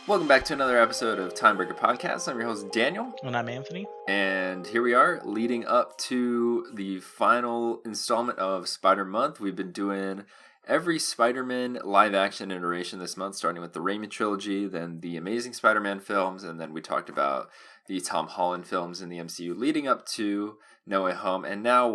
Welcome back to another episode of Timebreaker Podcast. I'm your host, Daniel. And I'm Anthony. And here we are, leading up to the final installment of Spider Month. We've been doing every Spider-Man live-action iteration this month, starting with the Raimi trilogy, then the Amazing Spider-Man films, and then we talked about the Tom Holland films in the MCU, leading up to No Way Home. And now,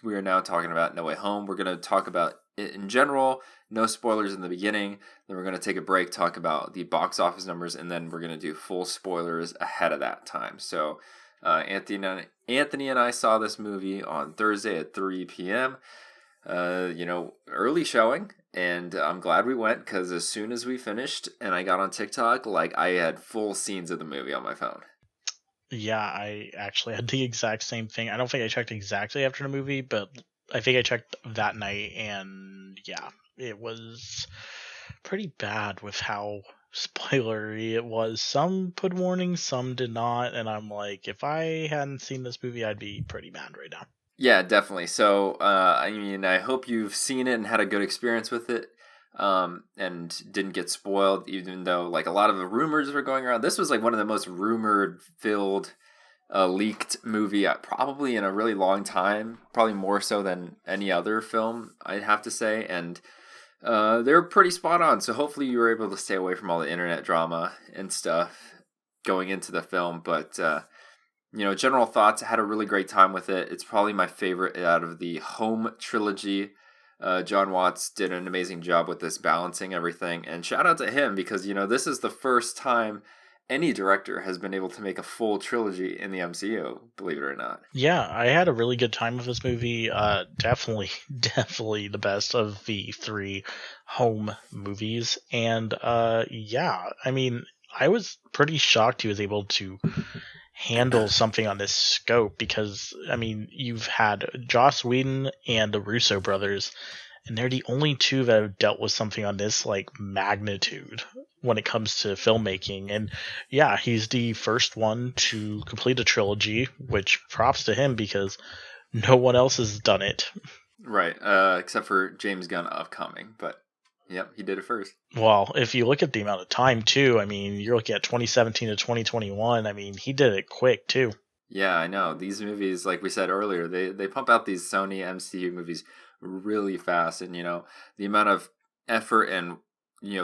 we are now talking about No Way Home. We're going to talk about it in general, no spoilers in the beginning. Then we're going to take a break, talk about the box office numbers, and then we're going to do full spoilers ahead of that time. So Anthony and I saw this movie on Thursday at 3 p.m., early showing, and I'm glad we went because as soon as we finished and I got on TikTok, I had full scenes of the movie on my phone. Yeah, I actually had the exact same thing. I don't think I checked exactly after the movie, but I think I checked that night, and yeah, it was pretty bad with how spoilery it was. Some put warnings, some did not, and I'm like, if I hadn't seen this movie, I'd be pretty mad right now. Yeah, definitely. So, I hope you've seen it and had a good experience with it, and didn't get spoiled, even though, a lot of the rumors were going around. This was, one of the most rumored-filled, leaked movie probably in a really long time, probably more so than any other film, I'd have to say, and they're pretty spot on. So hopefully you were able to stay away from all the internet drama and stuff going into the film, but general thoughts, I had a really great time with it. It's probably my favorite out of the Home trilogy. John Watts did an amazing job with this, balancing everything, and shout out to him because this is the first time any director has been able to make a full trilogy in the MCU, believe it or not. Yeah, I had a really good time with this movie. Definitely the best of the three Home movies. And I was pretty shocked he was able to handle something on this scope because, you've had Joss Whedon and the Russo brothers, and they're the only two that have dealt with something on this, magnitude when it comes to filmmaking. And yeah, he's the first one to complete a trilogy, which props to him because no one else has done it. Right, except for James Gunn upcoming, but yep, he did it first. Well, if you look at the amount of time too, you're looking at 2017 to 2021. He did it quick too. Yeah, I know. These movies, like we said earlier, they pump out these Sony MCU movies really fast, and the amount of effort and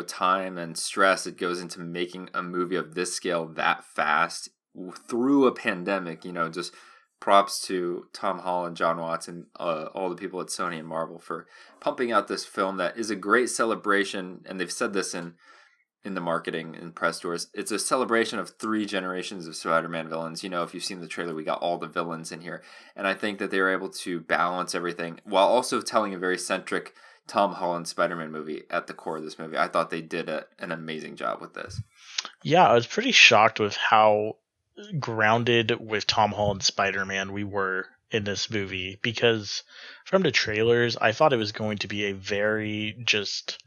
time and stress it goes into making a movie of this scale that fast through a pandemic. Just props to Tom Holland, John Watts, and all the people at Sony and Marvel for pumping out this film that is a great celebration. And they've said this in the marketing and press tours. It's a celebration of 3 generations of Spider-Man villains. If you've seen the trailer, we got all the villains in here. And I think that they were able to balance everything while also telling a very centric Tom Holland Spider-Man movie at the core of this movie. I thought they did an amazing job with this. Yeah, I was pretty shocked with how grounded with Tom Holland Spider-Man we were in this movie, because from the trailers I thought it was going to be a very just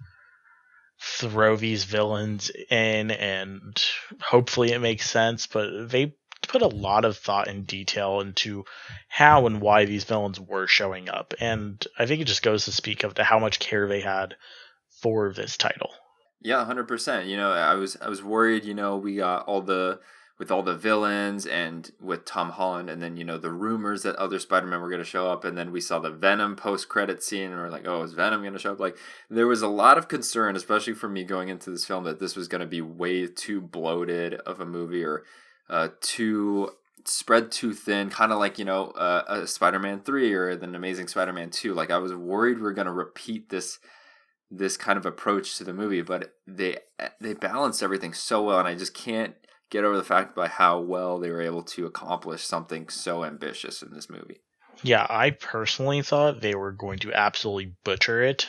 throw these villains in and hopefully it makes sense, but they put a lot of thought and detail into how and why these villains were showing up, and I think it just goes to speak of how much care they had for this title. Yeah, 100%. I was worried, we got all the villains and with Tom Holland, and then the rumors that other Spider-Men were going to show up, and then we saw the Venom post-credit scene and we're like, oh, is Venom going to show up? There was a lot of concern, especially for me going into this film, that this was going to be way too bloated of a movie, or too spread too thin, kind of like a Spider-Man 3 or an Amazing Spider-Man 2. I was worried we were going to repeat this kind of approach to the movie, but they balanced everything so well, and I just can't get over the fact by how well they were able to accomplish something so ambitious in this movie. Yeah, I personally thought they were going to absolutely butcher it.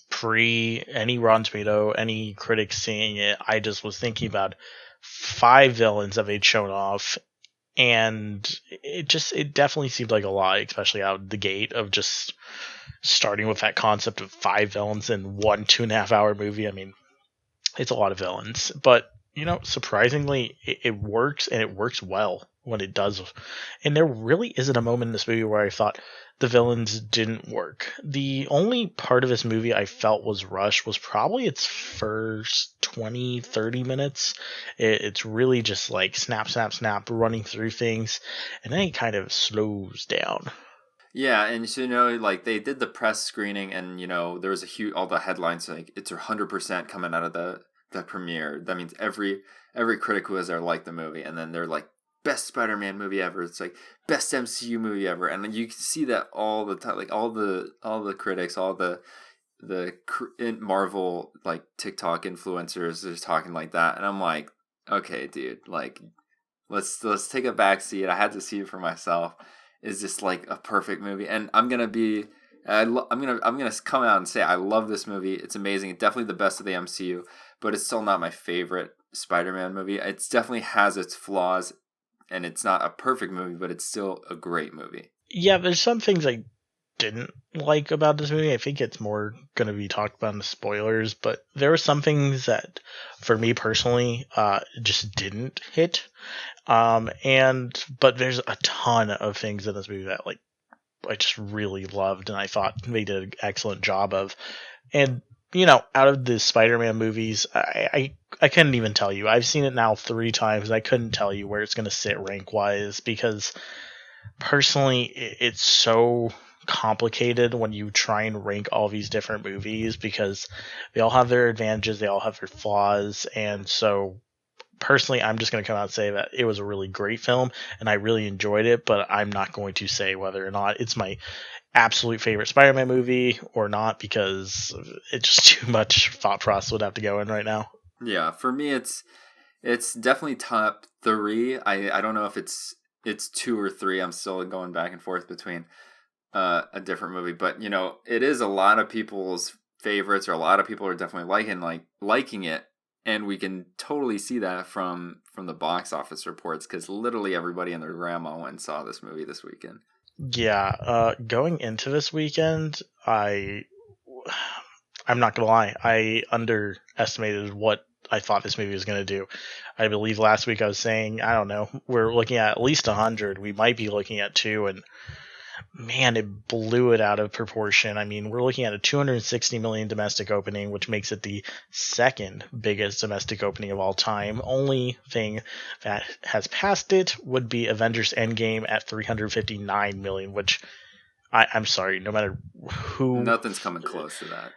Pre any Rotten Tomato, any critics seeing it, I just was thinking about 5 villains that they'd shown off, and it definitely seemed like a lot, especially out the gate, of just starting with that concept of 5 villains in 1 2.5 hour movie. It's a lot of villains, but surprisingly, it works, and it works well. when it does. And there really isn't a moment in this movie where I thought the villains didn't work. The only part of this movie I felt was rushed was probably its first 20-30 minutes. It's really just like snap, snap, snap, running through things, and then it kind of slows down. Yeah, and so, like they did the press screening, and there was a huge all the headlines like it's 100% coming out of the premiere. That means every critic who was there liked the movie, and then they're like best Spider-Man movie ever. It's like best MCU movie ever, and then you can see that all the time, like all the critics, all the Marvel like TikTok influencers are talking like that, and I'm like, okay, dude, like let's take a back seat. I had to see it for myself. Is just like a perfect movie, and I'm gonna come out and say I love this movie. It's amazing. It's definitely the best of the MCU, but it's still not my favorite Spider-Man movie. It definitely has its flaws, and it's not a perfect movie, but it's still a great movie. Yeah, there's some things I didn't like about this movie. I think it's more going to be talked about in the spoilers, but there were some things that, for me personally, just didn't hit. But there's a ton of things in this movie that like I just really loved, and I thought they did an excellent job of. And out of the Spider-Man movies, I couldn't even tell you. I've seen it now 3 times. I couldn't tell you where it's going to sit rank-wise because personally, it's so complicated when you try and rank all these different movies because they all have their advantages, they all have their flaws, and so personally, I'm just going to come out and say that it was a really great film and I really enjoyed it, but I'm not going to say whether or not it's my absolute favorite Spider-Man movie or not because it's just too much thought process would have to go in right now. Yeah, for me, it's definitely top 3. I don't know if it's 2 or 3. I'm still going back and forth between a different movie, but it is a lot of people's favorites, or a lot of people are definitely liking it. And we can totally see that from the box office reports because literally everybody and their grandma went and saw this movie this weekend. Yeah, going into this weekend, I'm not gonna lie, I underestimated what I thought this movie was gonna do. I believe last week I was saying, I don't know, we're looking at least 100. We might be looking at 2, and man, it blew it out of proportion. I mean, we're looking at a 260 million domestic opening, which makes it the second biggest domestic opening of all time. Only thing that has passed it would be Avengers Endgame at 359 million, which I'm sorry, no matter who. Nothing's coming close to that.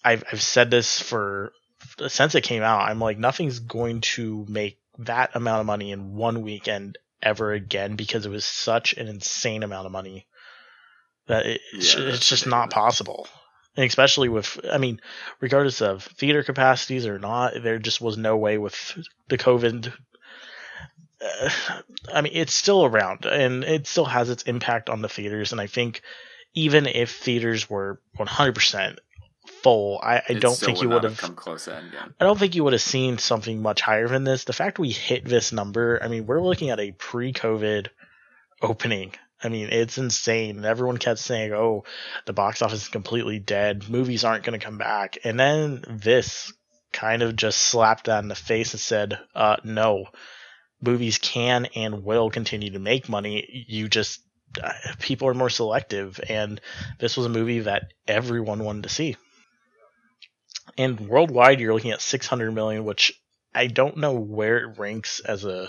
I've said this since it came out. I'm like, nothing's going to make that amount of money in one weekend ever again because it was such an insane amount of money that it's just not possible. And especially with, I mean, regardless of theater capacities or not, there just was no way with the COVID. I mean, it's still around and it still has its impact on the theaters. And I think even if theaters were 100% full, I don't think you would have come close to Endgame. I don't think you would have seen something much higher than this. The fact we hit this number, I mean, we're looking at a pre-COVID opening. I mean, it's insane. Everyone kept saying, oh, the box office is completely dead. Movies aren't going to come back. And then this kind of just slapped that in the face and said, no, movies can and will continue to make money. You just, people are more selective. And this was a movie that everyone wanted to see. And worldwide, you're looking at 600 million, which I don't know where it ranks as a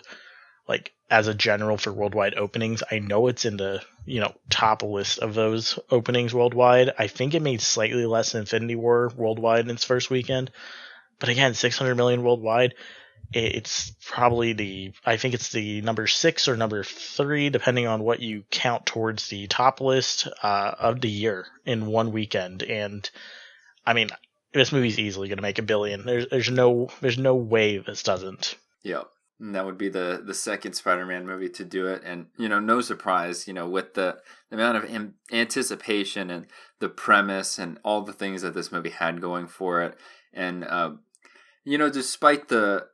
general for worldwide openings. I know it's in the top list of those openings worldwide. I think it made slightly less than Infinity War worldwide in its first weekend, but again, 600 million worldwide. It's probably I think it's the number 6 or number 3, depending on what you count towards the top list of the year in one weekend. And I mean, this movie's easily going to make $1 billion. There's no way this doesn't. Yep. And that would be the second Spider-Man movie to do it. And, no surprise, with the amount of anticipation and the premise and all the things that this movie had going for it. And, despite the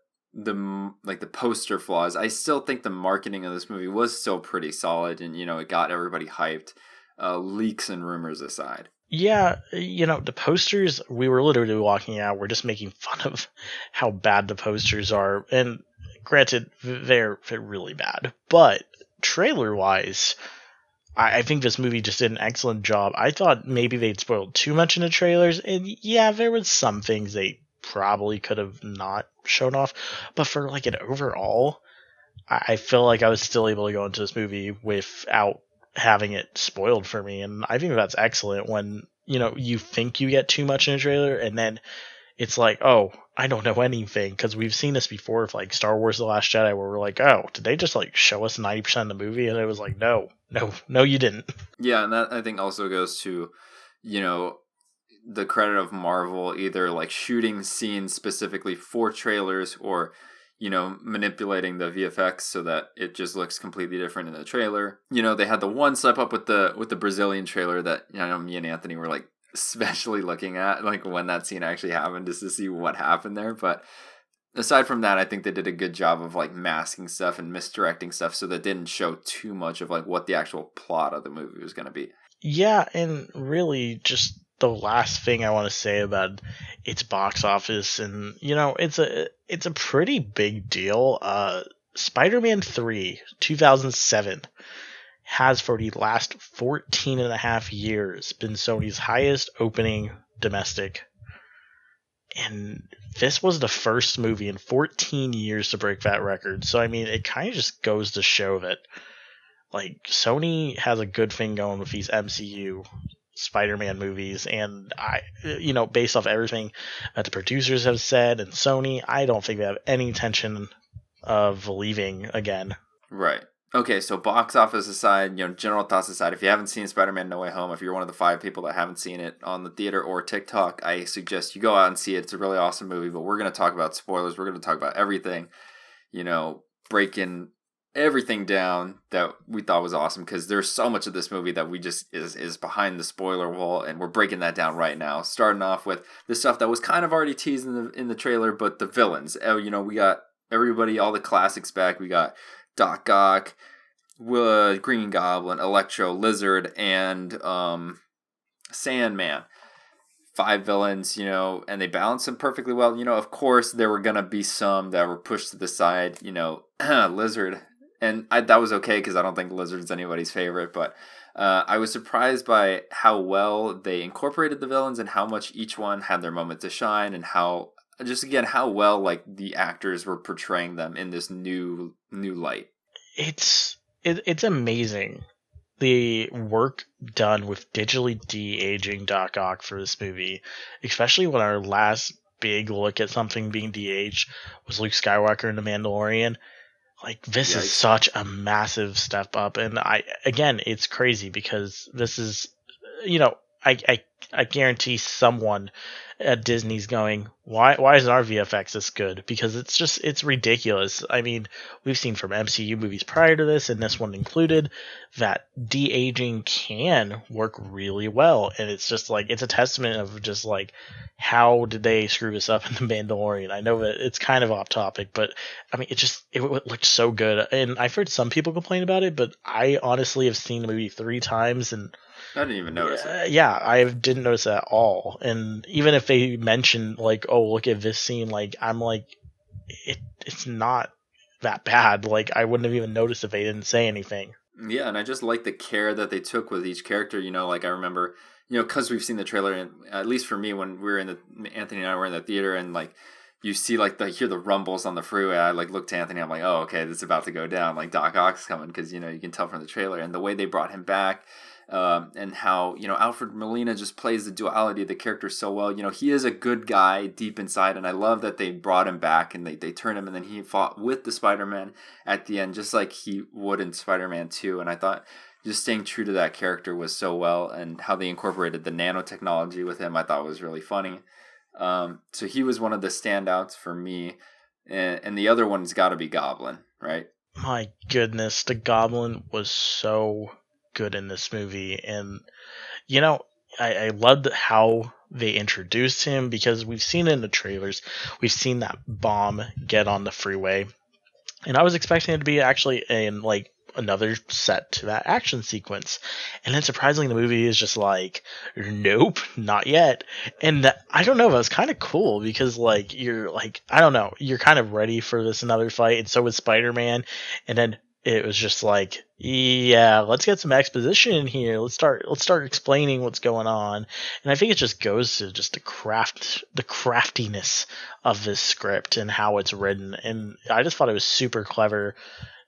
poster flaws, I still think the marketing of this movie was still pretty solid. And, it got everybody hyped, leaks and rumors aside. Yeah, the posters, we were literally walking out, we're just making fun of how bad the posters are. And granted, they're really bad. But trailer wise, I think this movie just did an excellent job. I thought maybe they'd spoiled too much in the trailers, and yeah, there was some things they probably could have not shown off, but for like an overall, I feel like I was still able to go into this movie without having it spoiled for me, and I think that's excellent when you think you get too much in a trailer, and then it's like, oh, I don't know anything, because we've seen this before with like Star Wars: The Last Jedi, where we're like, oh, did they just like show us 90% of the movie? And it was like, no, you didn't. Yeah, and that I think also goes to, the credit of Marvel, either like shooting scenes specifically for trailers or manipulating the VFX so that it just looks completely different in the trailer. They had the one slip up with the Brazilian trailer that me and Anthony were like especially looking at, like when that scene actually happened, just to see what happened there. But aside from that, I think they did a good job of like masking stuff and misdirecting stuff so that didn't show too much of like what the actual plot of the movie was going to be. Yeah, and really just the last thing I want to say about its box office, and it's a pretty big deal. Spider-Man 3, 2007, has for the last 14 and a half years been Sony's highest opening domestic. And this was the first movie in 14 years to break that record. So, I mean, it kind of just goes to show that, like, Sony has a good thing going with these MCU Spider-Man movies. And, based off everything that the producers have said and Sony, I don't think they have any intention of leaving again. Right. Okay, so box office aside, general thoughts aside, if you haven't seen Spider-Man No Way Home, if you're one of the 5 people that haven't seen it on the theater or TikTok, I suggest you go out and see it. It's a really awesome movie, but we're going to talk about spoilers. We're going to talk about everything, breaking everything down that we thought was awesome, because there's so much of this movie that we just is behind the spoiler wall, and we're breaking that down right now. Starting off with the stuff that was kind of already teased in the trailer, but the villains. We got everybody, all the classics back. We got Doc Ock, Green Goblin, Electro, Lizard, and Sandman. 5 villains, and they balance them perfectly well. Of course, there were going to be some that were pushed to the side, Lizard. And that was okay, because I don't think Lizard's anybody's favorite. But I was surprised by how well they incorporated the villains and how much each one had their moment to shine, and how well like the actors were portraying them in this new light. It's amazing the work done with digitally de-aging Doc Ock for this movie, especially when our last big look at something being de-aged was Luke Skywalker in The Mandalorian. Like, this is such a massive step up, and it's crazy, because this is, I guarantee someone at Disney's going, why isn't our VFX this good? Because it's ridiculous. I mean, we've seen from MCU movies prior to this, and this one included, that de-aging can work really well. And it's just like, it's a testament of just like, how did they screw this up in The Mandalorian? I know that it's kind of off topic, but I mean, it looked so good. And I've heard some people complain about it, but I honestly have seen the movie 3 times, and I didn't even notice it. Yeah, I didn't notice it at all. And even if they mention, like, oh, look at this scene, like, I'm like, it's not that bad. Like, I wouldn't have even noticed if they didn't say anything. Yeah, and I just like the care that they took with each character. Like, I remember, because we've seen the trailer, and at least for me, when Anthony and I were in the theater, and like, you see, like, hear the rumbles on the freeway, I like looked to Anthony, I'm like, oh, okay, this is about to go down. Like, Doc Ock's coming, because, you can tell from the trailer, and the way they brought him back. And how, Alfred Molina just plays the duality of the character so well. He is a good guy deep inside, and I love that they brought him back, and they turned him, and then he fought with the Spider-Man at the end, just like he would in Spider-Man 2. And I thought just staying true to that character was so well, and how they incorporated the nanotechnology with him, I thought was really funny. So he was one of the standouts for me, and the other one's got to be Goblin, right? My goodness, the Goblin was so good in this movie, and I loved how they introduced him, because we've seen it in the trailers. We've seen that bomb get on the freeway, and I was expecting it to be actually in like another set to that action sequence, and then surprisingly the movie is just like, nope, not yet. And I don't know, that was kind of cool, because like, you're like, I don't know, you're kind of ready for this another fight, and so was Spider-Man, and then it was just like, yeah, let's get some exposition in here. Let's start explaining what's going on. And I think it just goes to just the craftiness of this script and how it's written. And I just thought it was super clever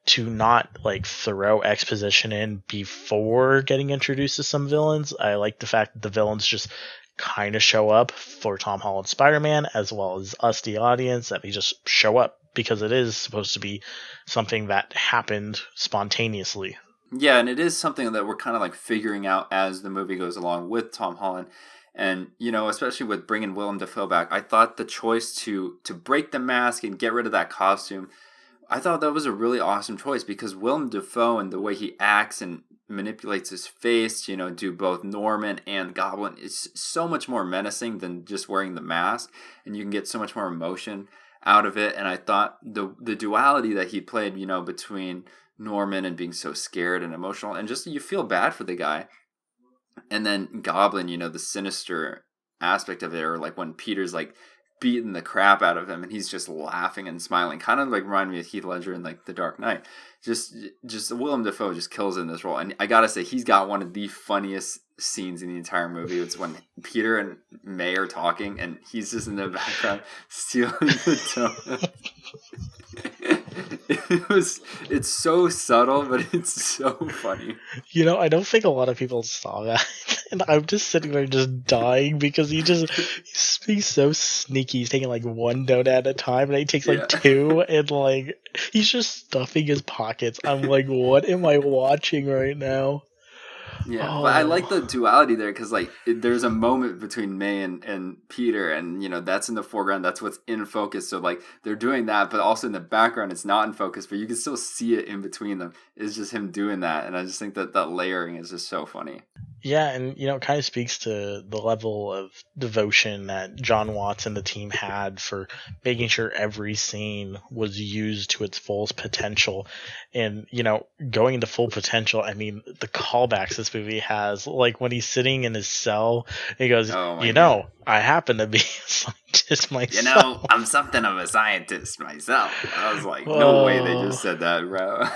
to not like throw exposition in before getting introduced to some villains. I like the fact that the villains just kind of show up for Tom Holland's Spider-Man, as well as us, the audience, that they just show up because it is supposed to be something that happened spontaneously. Yeah, and it is something that we're kind of like figuring out as the movie goes along with Tom Holland. And, especially with bringing Willem Dafoe back, I thought the choice to break the mask and get rid of that costume, I thought that was a really awesome choice because Willem Dafoe and the way he acts and manipulates his face, do both Norman and Goblin, is so much more menacing than just wearing the mask. And you can get so much more emotion out of it. And I thought the duality that he played, between Norman and being so scared and emotional, and just you feel bad for the guy. And then Goblin, the sinister aspect of it, or like when Peter's like beating the crap out of him and he's just laughing and smiling, kind of like reminded me of Heath Ledger in like The Dark Knight. Just Willem Dafoe just kills in this role, and I gotta say he's got one of the funniest scenes in the entire movie. It's when Peter and May are talking and he's just in the background stealing the donut. It's so subtle, but it's so funny. I don't think a lot of people saw that. And I'm just sitting there just dying because he's so sneaky. He's taking like one donut at a time, and he takes like two, and like he's just stuffing his pockets. I'm like, what am I watching right now? Yeah, but I like the duality there because like there's a moment between May and Peter, and that's in the foreground, that's what's in focus. So like they're doing that, but also in the background it's not in focus, but you can still see it in between them. It's just him doing that, and I just think that layering is just so funny. Yeah, and it kind of speaks to the level of devotion that John Watts and the team had for making sure every scene was used to its fullest potential. And, going into full potential, I mean, the callbacks this movie has, like when he's sitting in his cell, he goes, God. I happen to be a scientist myself. I'm something of a scientist myself. I was like, no way they just said that, bro.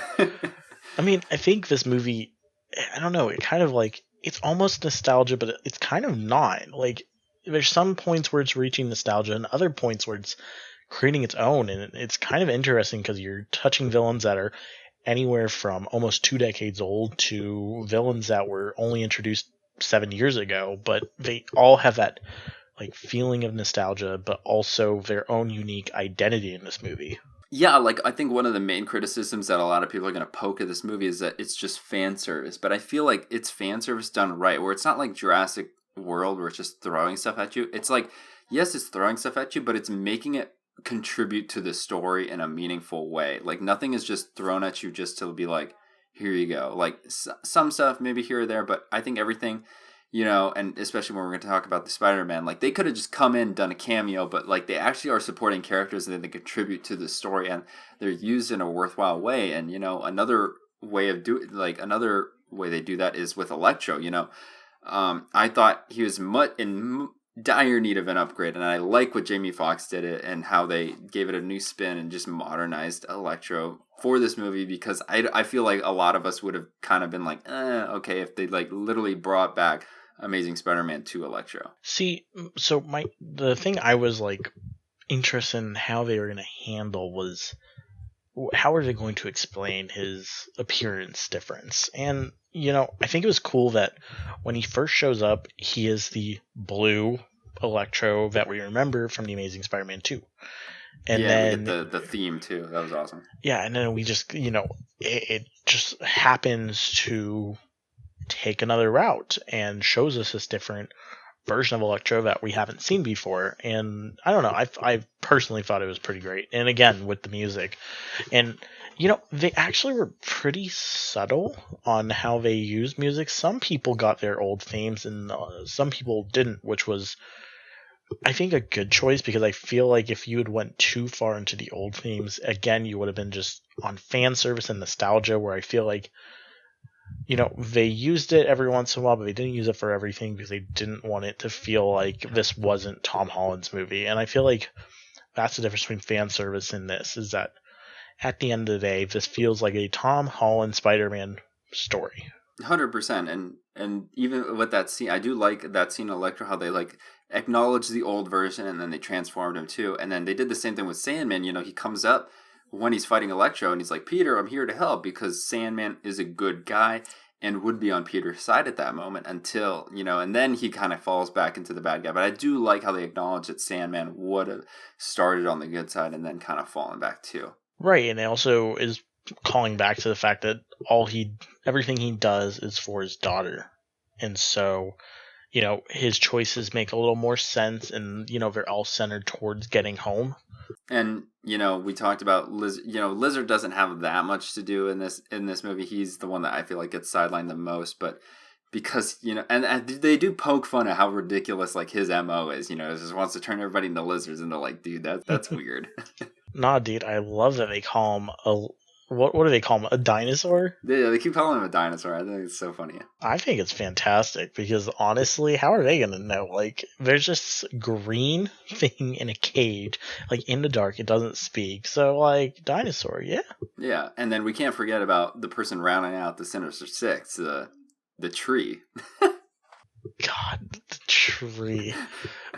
I mean, I think this movie, I don't know, it kind of like, it's almost nostalgia, but it's kind of not. Like, there's some points where it's reaching nostalgia and other points where it's creating its own. And it's kind of interesting because you're touching villains that are anywhere from almost 2 decades old to villains that were only introduced 7 years ago. But they all have that like feeling of nostalgia, but also their own unique identity in this movie. Yeah, like I think one of the main criticisms that a lot of people are going to poke at this movie is that it's just fan service. But I feel like it's fan service done right, where it's not like Jurassic World where it's just throwing stuff at you. It's like, yes, it's throwing stuff at you, but it's making it contribute to the story in a meaningful way. Like nothing is just thrown at you just to be like, here you go. Like some stuff maybe here or there, but I think everything, and especially when we're going to talk about the Spider-Man, like they could have just come in, done a cameo, but like they actually are supporting characters and they contribute to the story and they're used in a worthwhile way. And, another way another way they do that is with Electro, I thought he was in dire need of an upgrade, and I like what Jamie Foxx did it and how they gave it a new spin and just modernized Electro for this movie, because I feel like a lot of us would have kind of been like, okay, if they like literally brought back Amazing Spider-Man to Electro. See, so the thing I was like interested in how they were going to handle was how are they going to explain his appearance difference? And, I think it was cool that when he first shows up, he is the blue Electro that we remember from The Amazing Spider-Man 2. And then we get the theme too. That was awesome. Yeah, and then we just, it just happens to take another route and shows us this different version of Electro that we haven't seen before. And I don't know, I personally thought it was pretty great. And again, with the music. And, they actually were pretty subtle on how they use music. Some people got their old themes and some people didn't, which was, I think, a good choice, because I feel like if you had went too far into the old themes, again, you would have been just on fan service and nostalgia, where I feel like, they used it every once in a while, but they didn't use it for everything because they didn't want it to feel like this wasn't Tom Holland's movie. And I feel like that's the difference between fan service and this, is that at the end of the day, this feels like a Tom Holland Spider-Man story. 100%. And even with that scene, I do like that scene in Electro, how they like acknowledge the old version and then they transformed him too. And then they did the same thing with Sandman. You know, he comes up when he's fighting Electro and he's like, Peter, I'm here to help, because Sandman is a good guy and would be on Peter's side at that moment until, you know, and then he kind of falls back into the bad guy. But I do like how they acknowledge that Sandman would have started on the good side and then kind of fallen back too. Right, and it also is calling back to the fact that everything he does is for his daughter. And so, you know, his choices make a little more sense, and, you know, they're all centered towards getting home. And, you know, we talked about Lizard doesn't have that much to do in this movie. He's the one that I feel like gets sidelined the most, but because, you know, and they do poke fun at how ridiculous like his MO is, you know, he just wants to turn everybody into lizards, and they're like, dude, that's weird. Nah, dude, I love that they call him what do they call him? A dinosaur? Yeah, they keep calling him a dinosaur. I think it's so funny. I think it's fantastic because honestly, how are they gonna know? Like, there's just green thing in a cage, like in the dark. It doesn't speak. So, like, dinosaur, yeah. Yeah, and then we can't forget about the person rounding out the Sinister Six, the tree. God, the tree.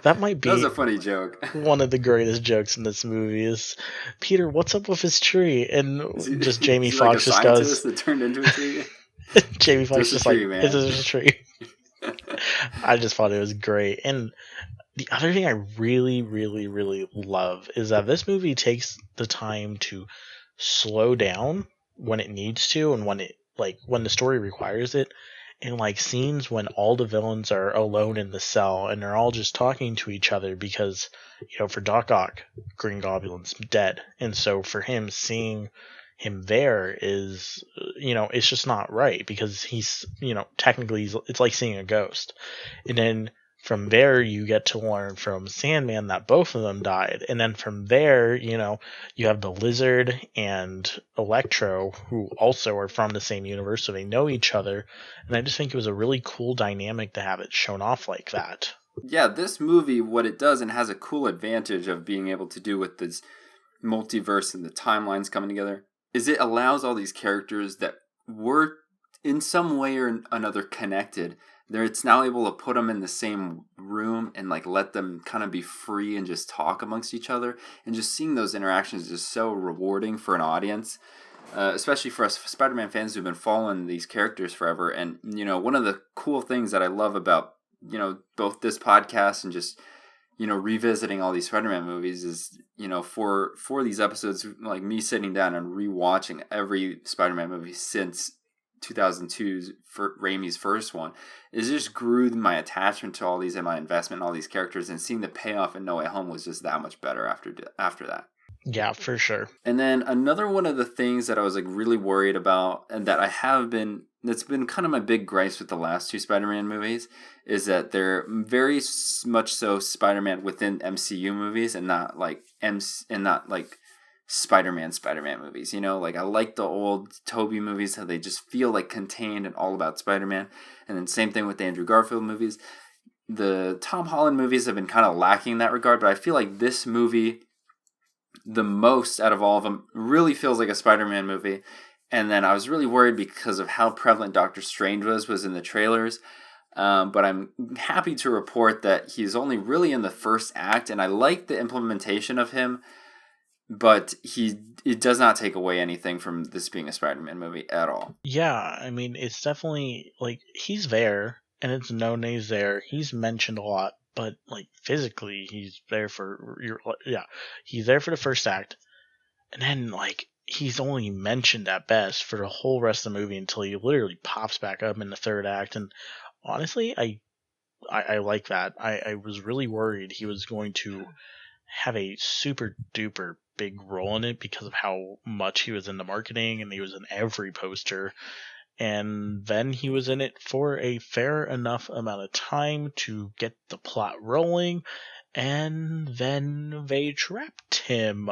That might be That was a funny joke. One of the greatest jokes in this movie is, Peter, what's up with his tree? And just Jamie Foxx just goes, that turned into a tree. Jamie Foxx just tree, like, man. it's just a tree. I just thought it was great. And the other thing I really, really, really love is that this movie takes the time to slow down when it needs to, and when the story requires it. And like scenes when all the villains are alone in the cell and they're all just talking to each other because, you know, for Doc Ock, Green Goblin's dead. And so for him, seeing him there is, you know, it's just not right because he's, you know, technically it's like seeing a ghost. And then from there, you get to learn from Sandman that both of them died. And then from there, you know, you have the Lizard and Electro, who also are from the same universe, so they know each other. And I just think it was a really cool dynamic to have it shown off like that. Yeah, this movie, what it does and has a cool advantage of being able to do with this multiverse and the timelines coming together, is it allows all these characters that were in some way or another connected, it's now able to put them in the same room and like let them kind of be free and just talk amongst each other. And just seeing those interactions is just so rewarding for an audience, especially for us Spider-Man fans who've been following these characters forever. And, you know, one of the cool things that I love about, you know, both this podcast and just, you know, revisiting all these Spider-Man movies is, you know, for these episodes, like me sitting down and rewatching every Spider-Man movie since 2002's for Raimi's first one, is just grew my attachment to all these and my investment in all these characters, and seeing the payoff in No Way Home was just that much better after that. Yeah, for sure. And then another one of the things that I was like really worried about, and that that's been kind of my big gripes with the last two Spider-Man movies, is that they're very much so Spider-Man within MCU movies and not like Spider-Man movies, you know, like I like the old Tobey movies, how they just feel like contained and all about Spider-Man. And then same thing with the Andrew Garfield movies. The Tom Holland movies have been kind of lacking in that regard, but I feel like this movie, the most out of all of them, really feels like a Spider-Man movie. And then I was really worried because of how prevalent Doctor Strange was in the trailers. But I'm happy to report that he's only really in the first act, and I like the implementation of him. But it does not take away anything from this being a Spider-Man movie at all. Yeah, I mean, it's definitely, like, he's there, and it's known that he's there. He's mentioned a lot, but, like, physically, he's there he's there for the first act, and then, like, he's only mentioned at best for the whole rest of the movie until he literally pops back up in the third act, and honestly, I like that. I was really worried he was going to have a super duper big role in it because of how much he was in the marketing and he was in every poster. And then he was in it for a fair enough amount of time to get the plot rolling, and then they trapped him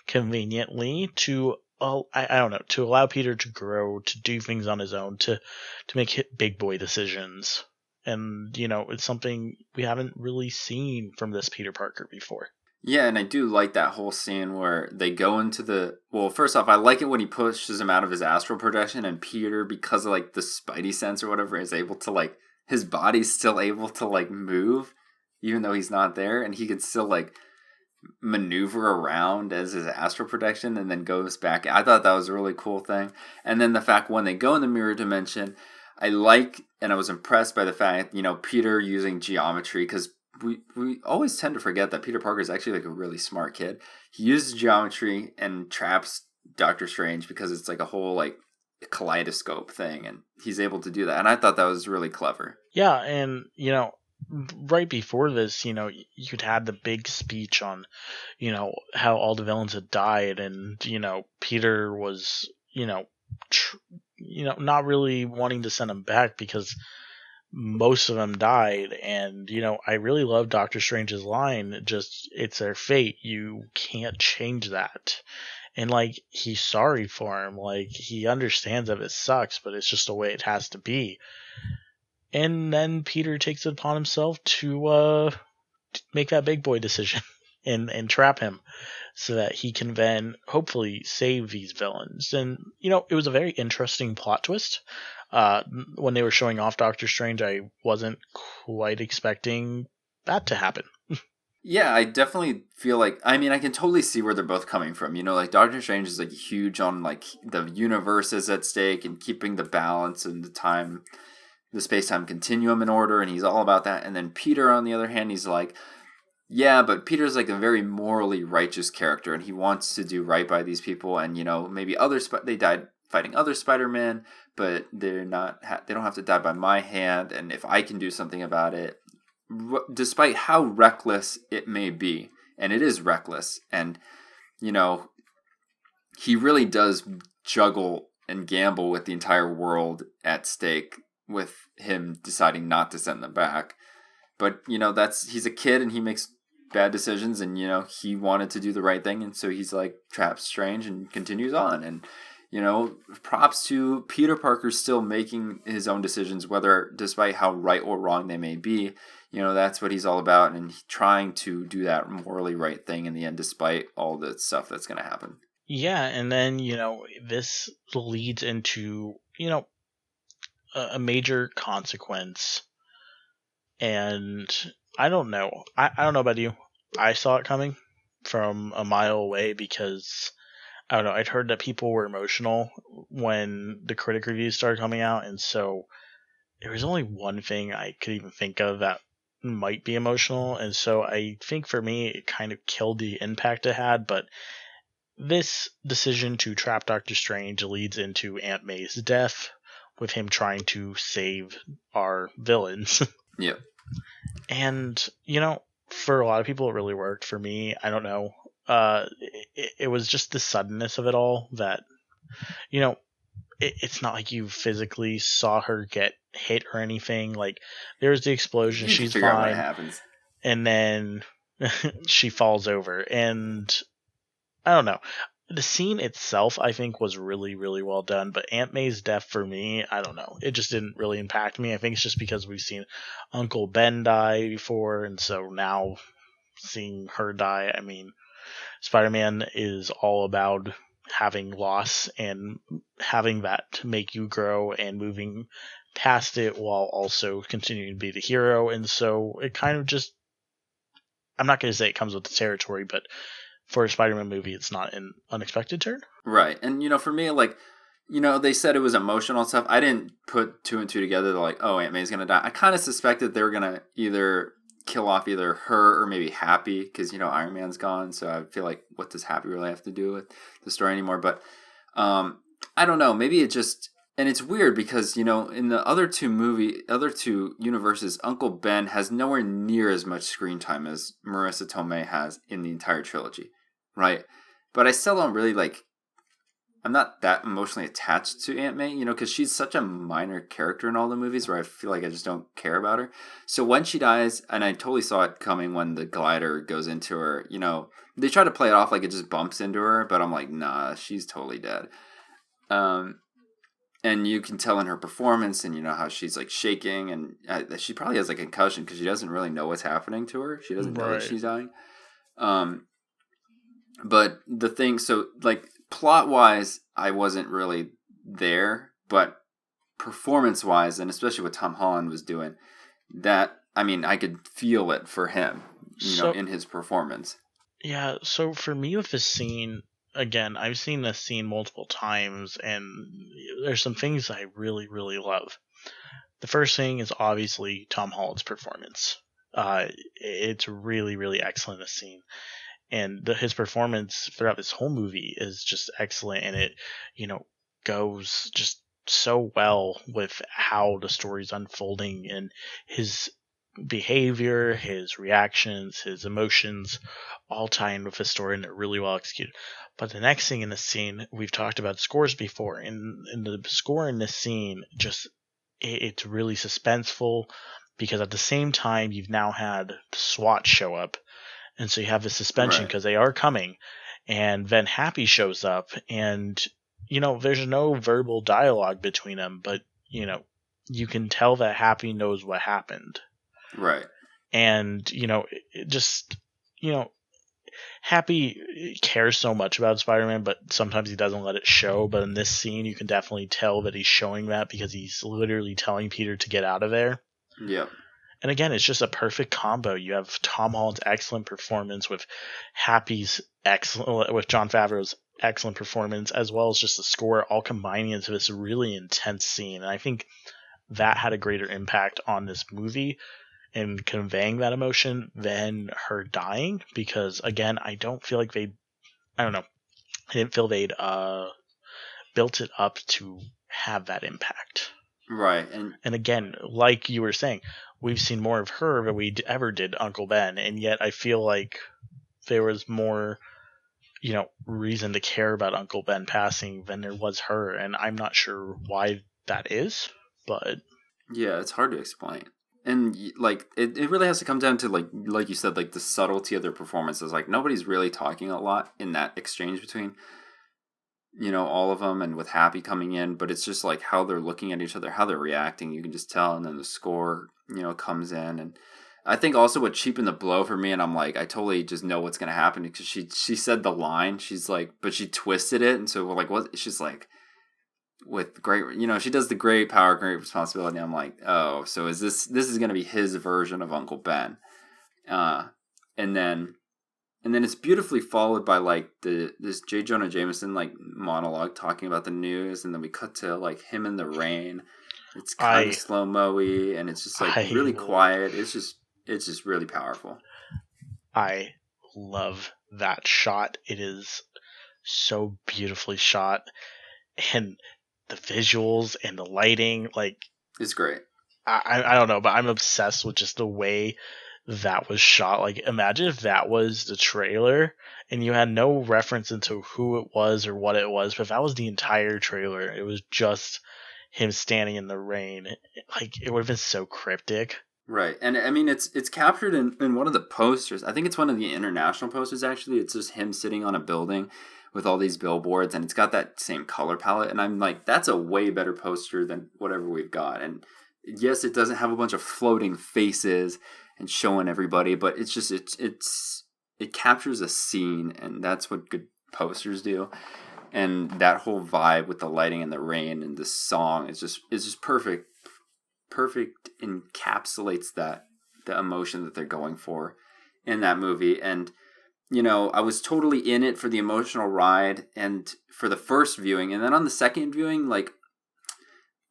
conveniently to I don't know, to allow Peter to grow, to do things on his own, to make big boy decisions. And, you know, it's something we haven't really seen from this Peter Parker before. Yeah, and I do like that whole scene where they go into the. Well, first off, I like it when he pushes him out of his astral projection, and Peter, because of like the Spidey sense or whatever, is able to like his body's still able to like move, even though he's not there, and he can still like maneuver around as his astral projection, and then goes back. I thought that was a really cool thing, and then the fact when they go in the mirror dimension, I like, and I was impressed by the fact Peter using geometry because we always tend to forget that Peter Parker is actually like a really smart kid. He uses geometry and traps Doctor Strange because it's like a whole like kaleidoscope thing, and he's able to do that. And I thought that was really clever. Yeah, and right before this, you'd had the big speech on, how all the villains had died, and Peter was, not really wanting to send them back because most of them died. And I really love Doctor Strange's line, just it's their fate, you can't change that. And like, he's sorry for him, like he understands that it sucks, but it's just the way it has to be. And then Peter takes it upon himself to make that big boy decision and trap him so that he can then hopefully save these villains. And it was a very interesting plot twist. When they were showing off Doctor Strange, I wasn't quite expecting that to happen. Yeah, I definitely feel like, I mean, I can totally see where they're both coming from. Like Doctor Strange is like huge on like the universe is at stake and keeping the balance and the space-time continuum in order, and he's all about that. And then Peter, on the other hand, he's like, yeah, but Peter's like a very morally righteous character, and he wants to do right by these people. And maybe they died fighting other Spider-Man, but they're not. They don't have to die by my hand. And if I can do something about it, despite how reckless it may be, and it is reckless, and he really does juggle and gamble with the entire world at stake with him deciding not to send them back. But he's a kid and he makes bad decisions, and he wanted to do the right thing, and so he's like traps Strange and continues on. And props to Peter Parker still making his own decisions, whether despite how right or wrong they may be. That's what he's all about, and trying to do that morally right thing in the end, despite all the stuff that's going to happen. Yeah, and then this leads into a major consequence. And I don't know. I don't know about you. I saw it coming from a mile away because I don't know. I'd heard that people were emotional when the critic reviews started coming out, and so there was only one thing I could even think of that might be emotional, and so I think for me it kind of killed the impact it had. But this decision to trap Doctor Strange leads into Aunt May's death, with him trying to save our villains. Yep. And, for a lot of people, it really worked. For me, I don't know. It was just the suddenness of it all that, it's not like you physically saw her get hit or anything. Like, there's the explosion, she's figure out what fine, happens. and then she falls over. And I don't know. The scene itself, I think, was really, really well done. But Aunt May's death, for me, I don't know. It just didn't really impact me. I think it's just because we've seen Uncle Ben die before, and so now seeing her die, I mean, Spider-Man is all about having loss and having that make you grow and moving past it while also continuing to be the hero. And so it kind of just, I'm not going to say it comes with the territory, but for a Spider-Man movie, it's not an unexpected turn. Right. And, for me, like, they said it was emotional and stuff. I didn't put two and two together. They're like, oh, Aunt May's going to die. I kind of suspected they were going to either kill off either her or maybe Happy because, Iron Man's gone. So I feel like, what does Happy really have to do with the story anymore? But I don't know. Maybe it just... And it's weird because, in the other two universes, Uncle Ben has nowhere near as much screen time as Marissa Tomei has in the entire trilogy, right? But I still don't really, I'm not that emotionally attached to Aunt May, because she's such a minor character in all the movies where I feel like I just don't care about her. So when she dies, and I totally saw it coming when the glider goes into her, they try to play it off like it just bumps into her, but I'm like, nah, she's totally dead. And you can tell in her performance and, how she's, shaking. And she probably has a concussion because she doesn't really know what's happening to her. She doesn't know that she's dying. But the thing, so like plot wise, I wasn't really there, but performance wise, and especially what Tom Holland was doing, that I mean, I could feel it for him, in his performance. Yeah, so for me with this scene, again, I've seen this scene multiple times, and there's some things I really, really love. The first thing is obviously Tom Holland's performance. It's really, really excellent, this scene. And his performance throughout this whole movie is just excellent, and it, goes just so well with how the story's unfolding, and his behavior, his reactions, his emotions all tie in with the story, and they're really well executed. But the next thing in the scene, we've talked about scores before, and the score in this scene it's really suspenseful, because at the same time you've now had SWAT show up, and so you have the suspension because they are coming, and then Happy shows up, and there's no verbal dialogue between them, but you can tell that Happy knows what happened. Right. And, Happy cares so much about Spider-Man, but sometimes he doesn't let it show. But in this scene, you can definitely tell that he's showing that, because he's literally telling Peter to get out of there. Yeah. And again, it's just a perfect combo. You have Tom Holland's excellent performance with with Jon Favreau's excellent performance, as well as just the score, all combining into this really intense scene. And I think that had a greater impact on this movie in conveying that emotion than her dying, because again, I didn't feel they'd built it up to have that impact. Right. And again, like you were saying, we've seen more of her than we ever did Uncle Ben, and yet I feel like there was more, reason to care about Uncle Ben passing than there was her, and I'm not sure why that is, but yeah, it's hard to explain. And like it really has to come down to like you said, like the subtlety of their performances. Like nobody's really talking a lot in that exchange between all of them, and with Happy coming in, but it's just like how they're looking at each other, how they're reacting. You can just tell, and then the score comes in, and I think also what cheapened the blow for me, and I'm like, I totally just know what's gonna happen, because she said the line, she's like, but she twisted it, and so we're like, what? She's like, with great, she does the great power, great responsibility. I'm like, oh, so is this is going to be his version of Uncle Ben? And then it's beautifully followed by like this J. Jonah Jameson like monologue talking about the news, and then we cut to like him in the rain. It's kind of slow mo-y, and it's just like really quiet. It's just really powerful. I love that shot. It is so beautifully shot, and the visuals and the lighting, like, it's great. I don't know, but I'm obsessed with just the way that was shot. Like, imagine if that was the trailer and you had no reference into who it was or what it was, but that was the entire trailer. It was just him standing in the rain. Like, it would have been so cryptic. Right. And I mean, it's captured in one of the posters. I think it's one of the international posters, actually. It's just him sitting on a building with all these billboards, and it's got that same color palette. And I'm like, that's a way better poster than whatever we've got. And yes, it doesn't have a bunch of floating faces and showing everybody, but it's just it captures a scene, and that's what good posters do. And that whole vibe with the lighting and the rain and the song is just perfect. Perfect encapsulates the emotion that they're going for in that movie. And I was totally in it for the emotional ride and for the first viewing, and then on the second viewing, like,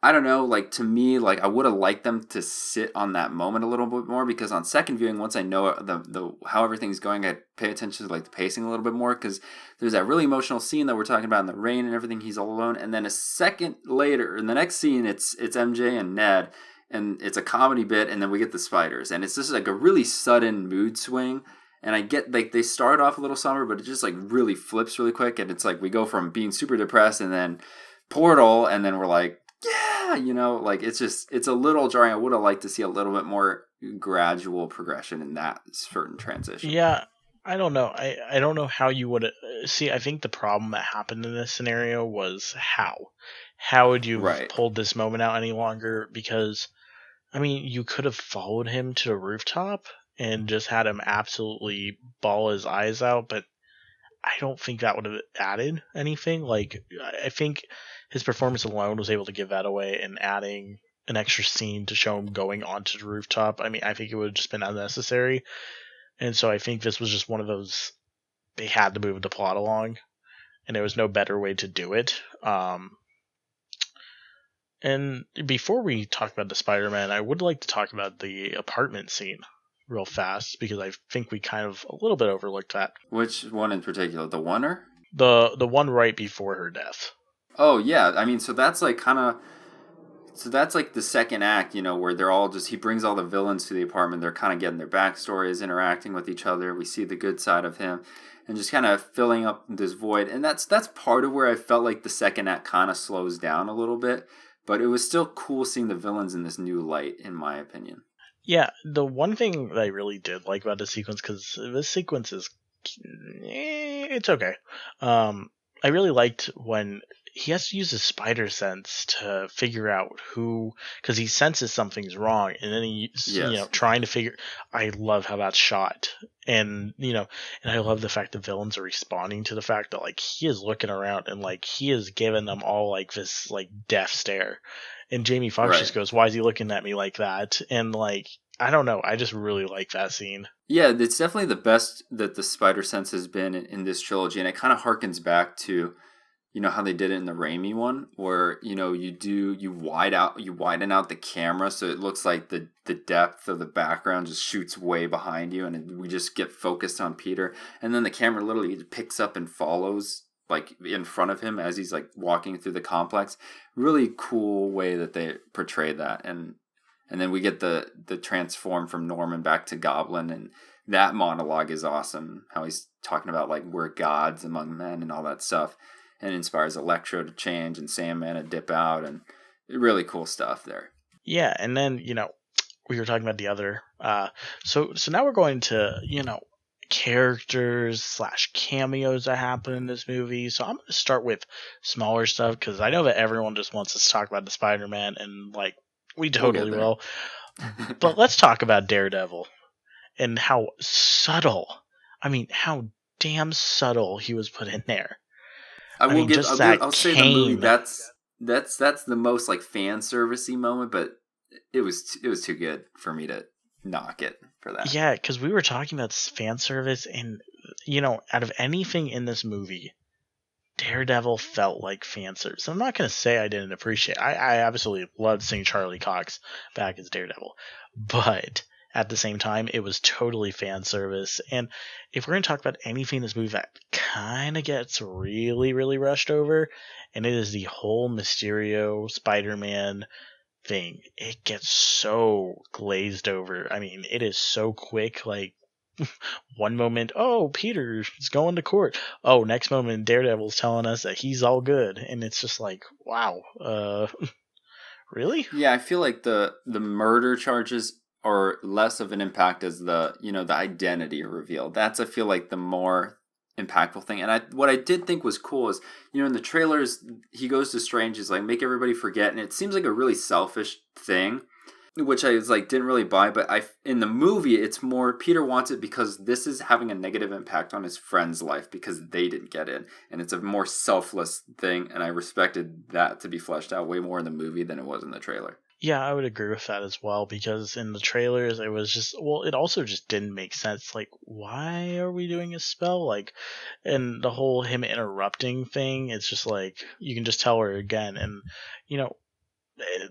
I don't know, like, to me, like, I would have liked them to sit on that moment a little bit more, because on second viewing, once I know the how everything's going, I pay attention to like the pacing a little bit more, because there's that really emotional scene that we're talking about in the rain and everything. He's all alone, and then a second later, in the next scene, it's MJ and Ned, and it's a comedy bit, and then we get the spiders, and it's just like a really sudden mood swing. And I get, like, they start off a little somber, but it just like really flips really quick, and it's like we go from being super depressed and then Portal, and then we're like, yeah, like, it's a little jarring. I would have liked to see a little bit more gradual progression in that certain transition. Yeah, I don't know. I don't know how you would see. I think the problem that happened in this scenario was how would you have pulled this moment out any longer? Because, I mean, you could have followed him to the rooftop and just had him absolutely bawl his eyes out, but I don't think that would have added anything. Like, I think his performance alone was able to give that away, and adding an extra scene to show him going onto the rooftop, I mean, I think it would have just been unnecessary. And so I think this was just one of those, they had to move the plot along, and there was no better way to do it. And before we talk about the Spider-Man, I would like to talk about the apartment scene real fast, because I think we kind of a little bit overlooked that. Which one in particular? The oneer? The one right before her death. Oh yeah, I mean, so that's like the second act, where they're all just, he brings all the villains to the apartment. They're kind of getting their backstories, interacting with each other. We see the good side of him, and just kind of filling up this void. And that's part of where I felt like the second act kind of slows down a little bit, but it was still cool seeing the villains in this new light, in my opinion. Yeah, the one thing that I really did like about this sequence, because this sequence is, it's okay. I really liked when he has to use his spider sense to figure out who, because he senses something's wrong, and then he's trying to figure. I love how that's shot, and and I love the fact the villains are responding to the fact that like he is looking around and like he is giving them all like this like death stare, and Jamie Foxx just goes, "Why is he looking at me like that?" And like, I don't know, I just really like that scene. Yeah, it's definitely the best that the spider sense has been in this trilogy, and it kind of harkens back to, how they did it in the Raimi one, where you widen out the camera so it looks like the depth of the background just shoots way behind you, and we just get focused on Peter, and then the camera literally picks up and follows like in front of him as he's like walking through the complex. Really cool way that they portray that, and then we get the transform from Norman back to Goblin, and that monologue is awesome. How he's talking about like we're gods among men and all that stuff, and inspires Electro to change and Sandman to dip out, and really cool stuff there. Yeah, and then we were talking about the other. So now we're going to characters / cameos that happen in this movie. So I'm going to start with smaller stuff, because I know that everyone just wants us to talk about the Spider-Man, and like we totally will. But let's talk about Daredevil and how subtle. I mean, how damn subtle he was put in there. I'll say the movie that's the most like fan servicey moment, but it was too good for me to knock it for that. Yeah, because we were talking about fan service, and out of anything in this movie, Daredevil felt like fan service. I'm not going to say I didn't appreciate it. I absolutely loved seeing Charlie Cox back as Daredevil, but at the same time, it was totally fan service. And if we're going to talk about anything in this movie that kind of gets really, really rushed over, and it is the whole Mysterio Spider-Man thing. It gets so glazed over. I mean, it is so quick. Like, one moment, oh, Peter's going to court. Oh, next moment, Daredevil's telling us that he's all good. And it's just like, wow. Really? Yeah, I feel like the murder charges are less of an impact as the identity reveal. That's, I feel like, the more impactful thing. And what I did think was cool is, in the trailers, he goes to Strange, is like, make everybody forget. And it seems like a really selfish thing, which I was like, didn't really buy. But in the movie, it's more Peter wants it because this is having a negative impact on his friend's life because they didn't get in. And it's a more selfless thing. And I respected that to be fleshed out way more in the movie than it was in the trailer. Yeah, I would agree with that as well, because in the trailers, it was just, it also just didn't make sense. Like, why are we doing a spell? Like, and the whole him interrupting thing, it's just like, you can just tell her again. And,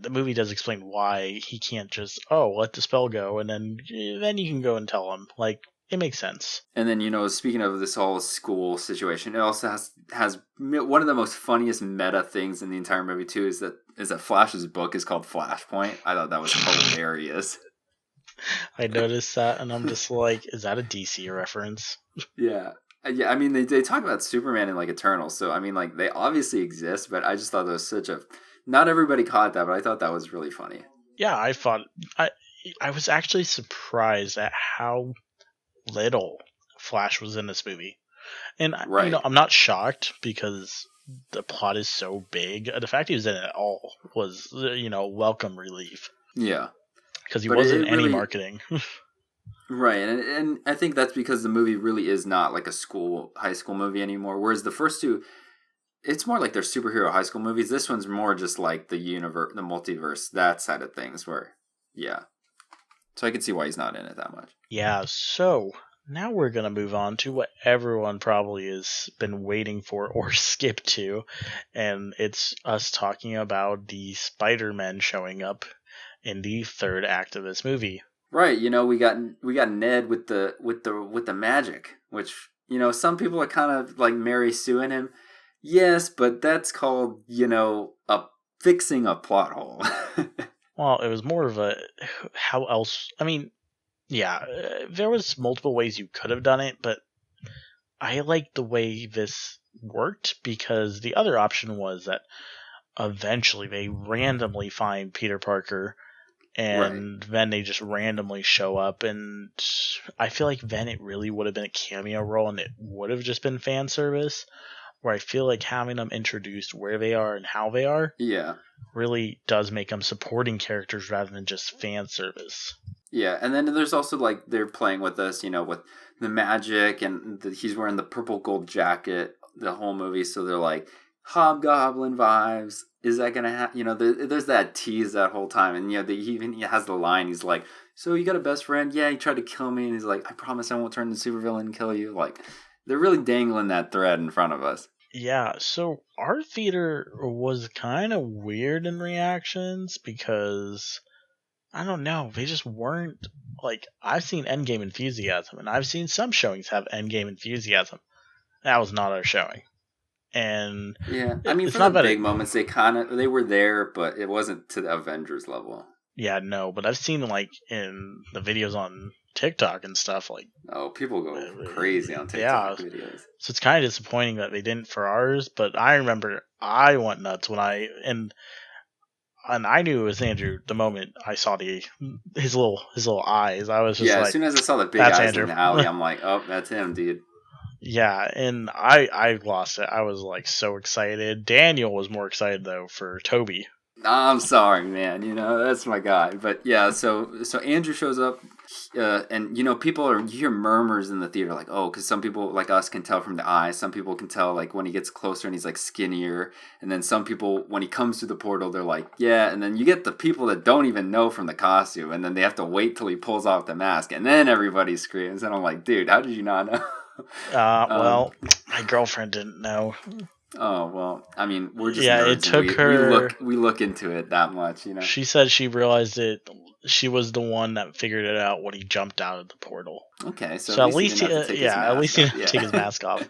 the movie does explain why he can't just, let the spell go, and then you can go and tell him. Like, it makes sense. And then, speaking of this whole school situation, it also has one of the most funniest meta things in the entire movie too, is that Flash's book is called Flashpoint. I thought that was hilarious. I noticed that, and I'm just like, is that a DC reference? Yeah. I mean, they talk about Superman in like Eternal, so I mean, like, they obviously exist, but I just thought that was such a, not everybody caught that, but I thought that was really funny. Yeah, I was actually surprised at how little Flash was in this movie. And right. I'm not shocked, because the plot is so big. The fact he was in it at all was welcome relief. Yeah, because he wasn't any marketing. Right, and I think that's because the movie really is not like a high school movie anymore. Whereas the first two, it's more like they're superhero high school movies. This one's more just like the universe, the multiverse, that side of things. Where, yeah, so I can see why he's not in it that much. Yeah, so now we're going to move on to what everyone probably has been waiting for or skipped to, and it's us talking about the Spider-Man showing up in the third act of this movie. Right, we got Ned with the magic, which some people are kind of like Mary Sueing him. Yes, but that's called a fixing a plot hole. Well, it was more of a how else. I mean, yeah, there was multiple ways you could have done it, but I like the way this worked because the other option was that eventually they randomly find Peter Parker and then they just randomly show up, and I feel like then it really would have been a cameo role and it would have just been fan service, where I feel like having them introduced where they are and how they are really does make them supporting characters rather than just fan service. Yeah, and then there's also like they're playing with us, with the magic, and he's wearing the purple gold jacket the whole movie, so they're like Hobgoblin vibes. Is that gonna happen? There's that tease that whole time, and he has the line. He's like, "So you got a best friend? Yeah, he tried to kill me," and he's like, "I promise I won't turn into supervillain and kill you." Like, they're really dangling that thread in front of us. Yeah, so our theater was kind of weird in reactions because I don't know, they just weren't like I've seen Endgame enthusiasm and I've seen some showings have Endgame enthusiasm. That was not our showing. And yeah, I mean, for the big moments, they were there, but it wasn't to the Avengers level. Yeah, no, but I've seen like in the videos on TikTok and stuff, like people go crazy on TikTok videos. So it's kind of disappointing that they didn't for ours. But I remember I went nuts when and I knew it was Andrew the moment I saw his little eyes. I was just as soon as I saw the big eyes Andrew in the alley, I'm like, oh, that's him, dude. Yeah, and I lost it. I was like so excited. Daniel was more excited though for Toby. I'm sorry, man. That's my guy. But yeah, so Andrew shows up, and you hear murmurs in the theater, like, oh, because some people like us can tell from the eyes. Some people can tell like when he gets closer and he's like skinnier, and then some people when he comes through the portal, they're like, yeah. And then you get the people that don't even know from the costume, and then they have to wait till he pulls off the mask, and then everybody screams, and I'm like, dude, how did you not know? Well, my girlfriend didn't know. Oh, well, I mean, we're just nerds. It took her... We look into it that much, She said she realized it. She was the one that figured it out when he jumped out of the portal. Okay, so at least he didn't take his mask off.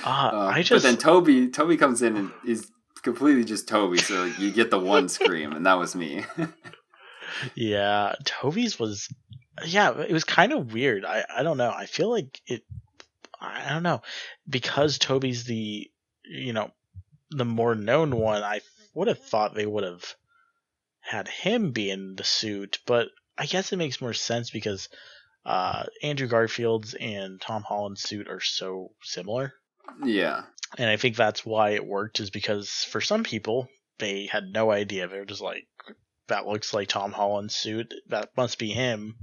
But then Toby comes in and is completely just Toby, so you get the one scream, and that was me. Yeah, Toby's was... Yeah, it was kind of weird. I don't know. I feel like it... I don't know. Because Toby's the more known one, I would have thought they would have had him be in the suit, but I guess it makes more sense because Andrew Garfield's and Tom Holland's suit are so similar. Yeah. And I think that's why it worked, is because for some people, they had no idea. They're just like, that looks like Tom Holland's suit. That must be him.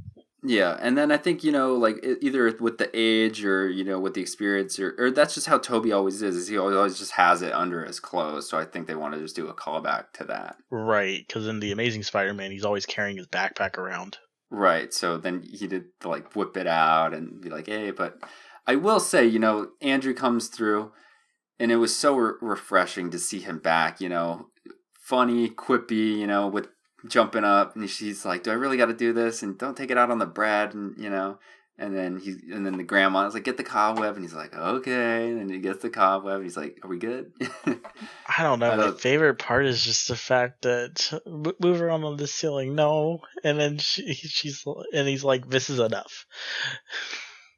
Yeah, and then I think, like either with the age or, with the experience or that's just how Toby always is he always just has it under his clothes. So I think they want to just do a callback to that. Right, because in The Amazing Spider-Man, he's always carrying his backpack around. Right, so then he did like whip it out and be like, hey, but I will say, Andrew comes through and it was so refreshing to see him back, funny, quippy, with jumping up, and she's like, do I really got to do this, and don't take it out on the bread, and and then the grandma is like, get the cobweb, and he's like, okay, and then he gets the cobweb, and he's like, are we good? I don't know. My favorite part is just the fact that move around on the ceiling, no, and then he's like, this is enough.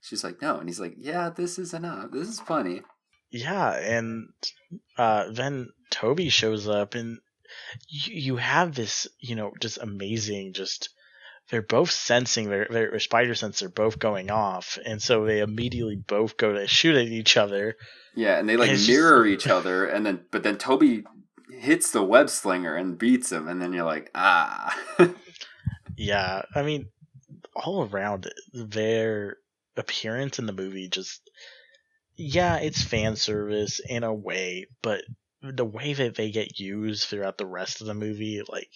She's like, no, and he's like, yeah, this is enough, this is funny. Yeah, and then Toby shows up, and you have this, just amazing, they're both sensing, their spider sense are both going off, and so they immediately both go to shoot at each other. Yeah, and they like mirror each other, but then Toby hits the web slinger and beats him, and then you're like, ah. Yeah, I mean, all around their appearance in the movie just, yeah, it's fan service in a way, but the way that they get used throughout the rest of the movie, like,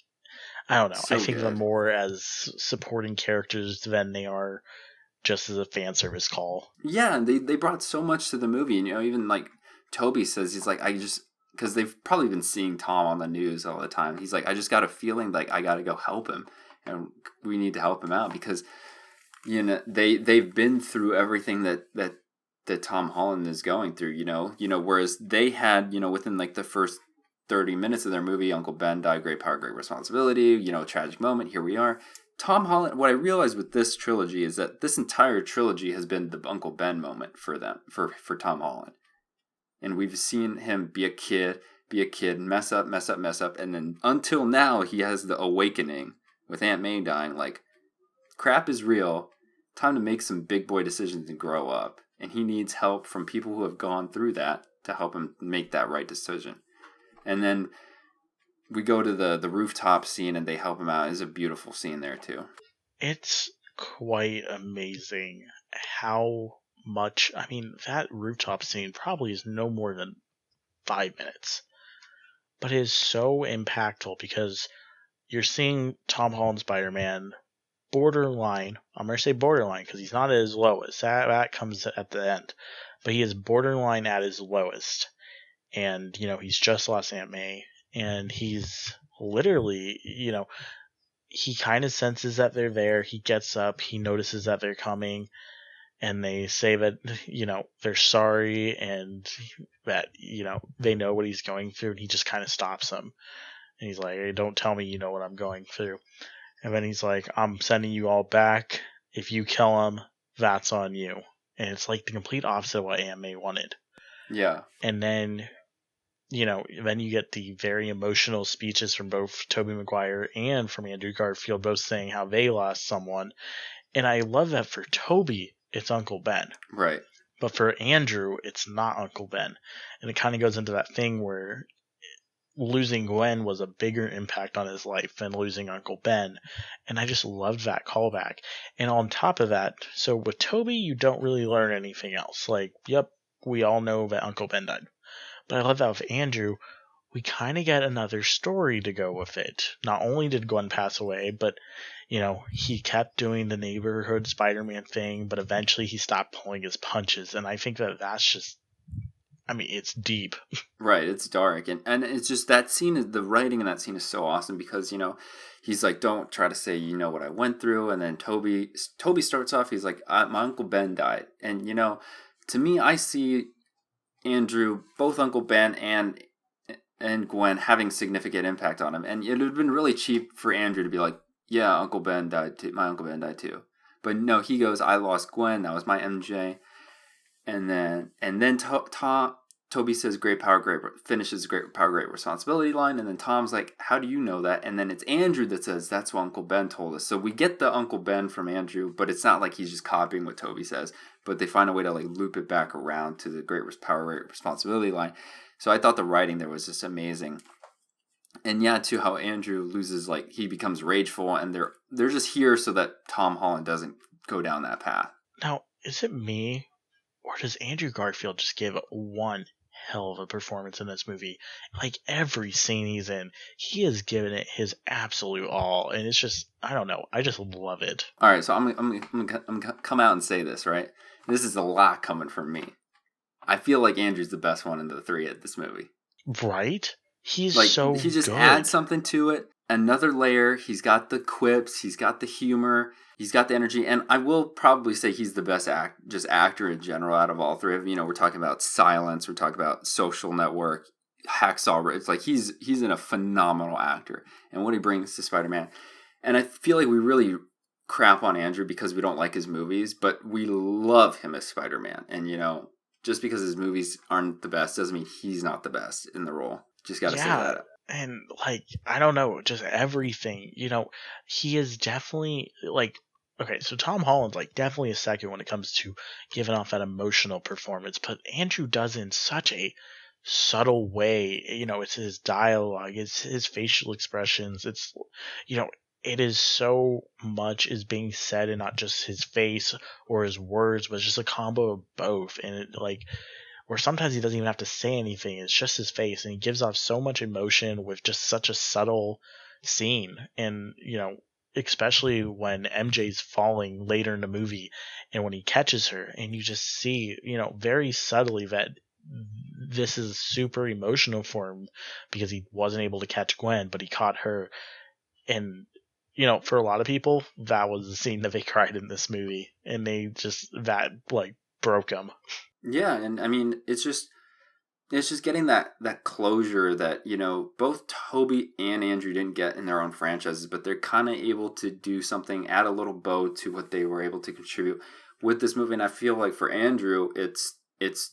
I don't know. I So think of them good. more as supporting characters than they are just as a fan service call. Yeah, and they brought so much to the movie, and even like Toby says, he's like, I just because they've probably been seeing Tom on the news all the time. He's like, I just got a feeling like I got to go help him, and we need to help him out because they've been through everything that Tom Holland is going through. Whereas they had within like the first 30 minutes of their movie, Uncle Ben died, great power, great responsibility. Tragic moment. Here we are. Tom Holland, what I realized with this trilogy is that this entire trilogy has been the Uncle Ben moment for them, for Tom Holland. And we've seen him be a kid, mess up, and then until now he has the awakening with Aunt May dying, like, crap is real, time to make some big boy decisions and grow up. And he needs help from people who have gone through that to help him make that right decision. And then we go to the rooftop scene and they help him out. It's a beautiful scene there too. It's quite amazing how much, I mean, that rooftop scene probably is no more than 5 minutes, but it is so impactful because you're seeing Tom Holland Spider-Man borderline. I'm going to say borderline because he's not at his lowest. That comes at the end, but he is borderline at his lowest. And, he's just lost Aunt May, and he's literally, he kind of senses that they're there. He gets up, he notices that they're coming, and they say that, they're sorry and that, they know what he's going through, and he just kind of stops them. And he's like, hey, don't tell me you know what I'm going through. And then he's like, I'm sending you all back. If you kill him, that's on you. And it's like the complete opposite of what Aunt May wanted. Yeah. And then, then you get the very emotional speeches from both Tobey Maguire and from Andrew Garfield, both saying how they lost someone. And I love that for Tobey, it's Uncle Ben. Right. But for Andrew, it's not Uncle Ben. And it kind of goes into that thing where losing Gwen was a bigger impact on his life than losing Uncle Ben. And I just loved that callback. And on top of that, so with Tobey, you don't really learn anything else. Like, yep, we all know that Uncle Ben died. But I love that with Andrew, we kind of get another story to go with it. Not only did Gwen pass away, but, he kept doing the neighborhood Spider-Man thing, but eventually he stopped pulling his punches. And I think that that's just, it's deep. Right, it's dark. And it's just that scene, the writing in that scene is so awesome because, he's like, don't try to say you know what I went through. And then Toby starts off, he's like, my Uncle Ben died. And, to me, I see Andrew, both Uncle Ben and Gwen having significant impact on him. And it would have been really cheap for Andrew to be like, yeah, Uncle Ben died too. My Uncle Ben died too. But no, he goes, I lost Gwen. That was my MJ. And then Toby says, great power, finishes great power, great responsibility line. And then Tom's like, how do you know that? And then it's Andrew that says, that's what Uncle Ben told us. So we get the Uncle Ben from Andrew, but it's not like he's just copying what Toby says. But they find a way to like loop it back around to the great power, great responsibility line. So I thought the writing there was just amazing. And yeah, too, how Andrew loses, like, he becomes rageful, and they're just here so that Tom Holland doesn't go down that path. Now, is it me, or does Andrew Garfield just give one hell of a performance in this movie? Like, every scene he's in, he has given it his absolute all, and it's just, I don't know, I just love it. All right, so I'm gonna come out and say this, right? This is a lot coming from me. I feel like Andrew's the best one in the three at this movie. Right? He's like, so he just good. adds something to it, another layer. He's got the quips, he's got the humor, he's got the energy, and I will probably say he's the best actor in general out of all three of them. We're talking about Silence, we're talking about Social Network, Hacksaw. It's like he's a phenomenal actor, and what he brings to Spider-Man. And I feel like we really crap on Andrew because we don't like his movies, but we love him as Spider-Man. And just because his movies aren't the best doesn't mean he's not the best in the role. Just gotta say that. And like, I don't know, just everything, he is definitely like, okay, so Tom Holland's like definitely a second when it comes to giving off that emotional performance, but Andrew does in such a subtle way. It's his dialogue, it's his facial expressions, it's it is so much is being said and not just his face or his words, but it's just a combo of both. And it like, where sometimes he doesn't even have to say anything, it's just his face, and he gives off so much emotion with just such a subtle scene. And especially when MJ's falling later in the movie, and when he catches her, and you just see, very subtly that this is super emotional for him because he wasn't able to catch Gwen, but he caught her. And for a lot of people, that was the scene that they cried in this movie, and they just that like broke them. Yeah, and I mean, it's just getting that closure that both Toby and Andrew didn't get in their own franchises, but they're kind of able to do something, add a little bow to what they were able to contribute with this movie. And I feel like for Andrew, it's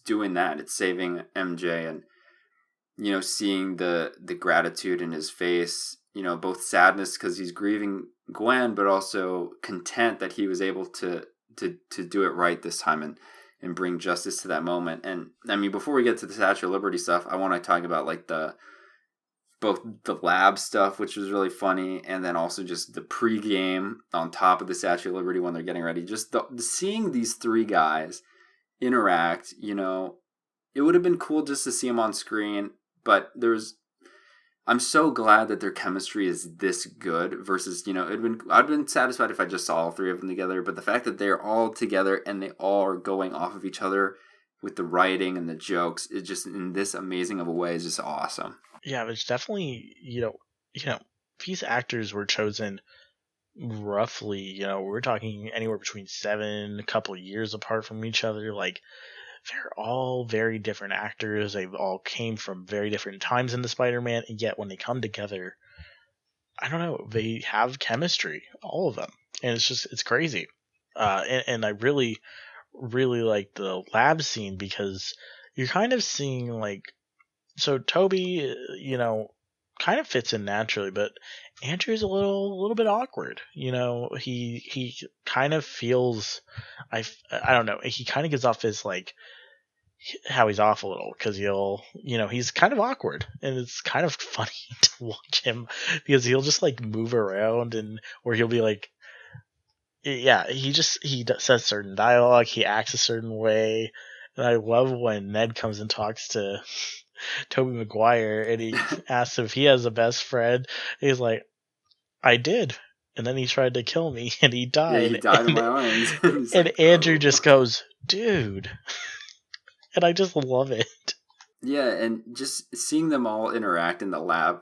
doing that. It's saving MJ, and seeing the gratitude in his face. Both sadness because he's grieving Gwen, but also content that he was able to do it right this time and bring justice to that moment. And I mean, before we get to the Statue of Liberty stuff, I want to talk about like both the lab stuff, which was really funny, and then also just the pregame on top of the Statue of Liberty when they're getting ready. Just seeing these three guys interact, it would have been cool just to see them on screen, but I'm so glad that their chemistry is this good versus, I'd been satisfied if I just saw all three of them together, but the fact that they're all together and they all are going off of each other with the writing and the jokes is just in this amazing of a way is just awesome. Yeah, it's definitely, these actors were chosen roughly, we're talking anywhere between 7, a couple of years apart from each other. Like, they're all very different actors. They've all came from very different times in the Spider-Man, and yet when they come together, I don't know, they have chemistry, all of them, and it's crazy. And I really, really like the lab scene because you're kind of seeing like, so Toby, kind of fits in naturally, but Andrew's a little bit awkward. He kind of feels, I don't know, he kind of gives off his like how he's off a little because he's kind of awkward, and it's kind of funny to watch him because he'll just like move around, and or he'll be like, yeah, says certain dialogue, he acts a certain way. And I love when Ned comes and talks to Tobey Maguire, and he asks if he has a best friend. He's like, I did. And then he tried to kill me, and he died. Yeah, he died in my arms. And like, Andrew just goes, dude. And I just love it. Yeah, and just seeing them all interact in the lab,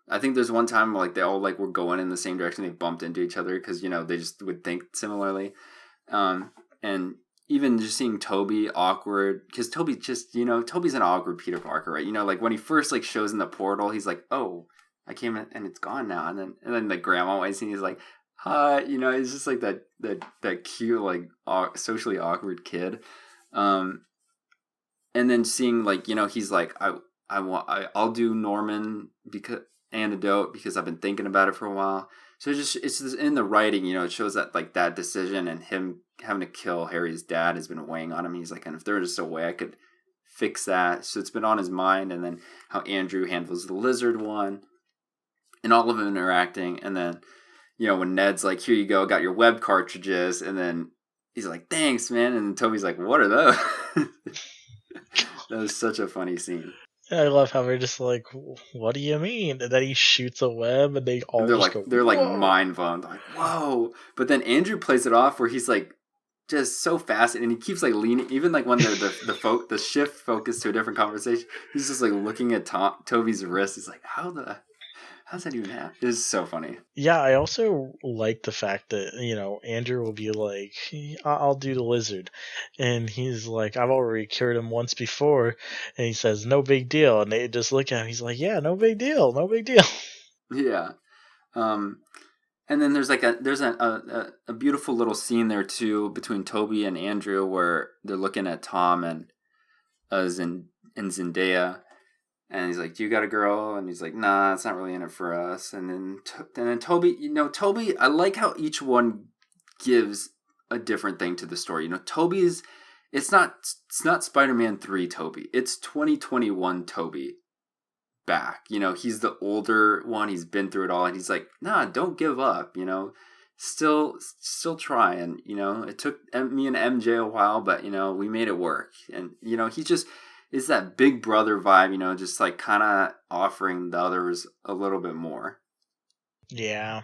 I think there's one time like they all like were going in the same direction. They bumped into each other because, they just would think similarly. And even just seeing Toby awkward, because Toby just, Toby's an awkward Peter Parker, right? Like when he first like shows in the portal, he's like, oh, I came in and it's gone now. And then the grandma waits and he's like, hi, it's just like that cute, like socially awkward kid. And then seeing like, he's like, I'll do Norman because antidote because I've been thinking about it for a while. So it's just in the writing, it shows that like that decision and him having to kill Harry's dad has been weighing on him. He's like, and if there was just a way I could fix that. So it's been on his mind. And then how Andrew handles the lizard one and all of them interacting. And then, when Ned's like, here you go, got your web cartridges. And then he's like, thanks, man. And Toby's like, what are those? That was such a funny scene. I love how they're just like, what do you mean? And then he shoots a web, and they all and they're just like, go, they're like whoa. mind blown. They're like, whoa. But then Andrew plays it off where he's like, just so fast, and he keeps like leaning, even like when the shift focused to a different conversation, he's just like looking at Toby's wrist. He's like, how's that even happen? It's so funny. Yeah, I also like the fact that, Andrew will be like, I'll do the lizard. And he's like, I've already cured him once before. And he says, no big deal. And they just look at him. He's like, yeah, no big deal. No big deal. Yeah. And then there's like a beautiful little scene there too between Toby and Andrew where they're looking at Tom and Zendaya. And he's like, do you got a girl? And he's like, nah, it's not really in it for us. And then Toby, Toby, I like how each one gives a different thing to the story. Toby's, it's not Spider-Man 3 Toby. It's 2021 Toby. back. He's the older one. He's been through it all, and he's like, nah, don't give up. Still try. And it took me and MJ a while, but we made it work. And he just is that big brother vibe. Just like kind of offering the others a little bit more. Yeah.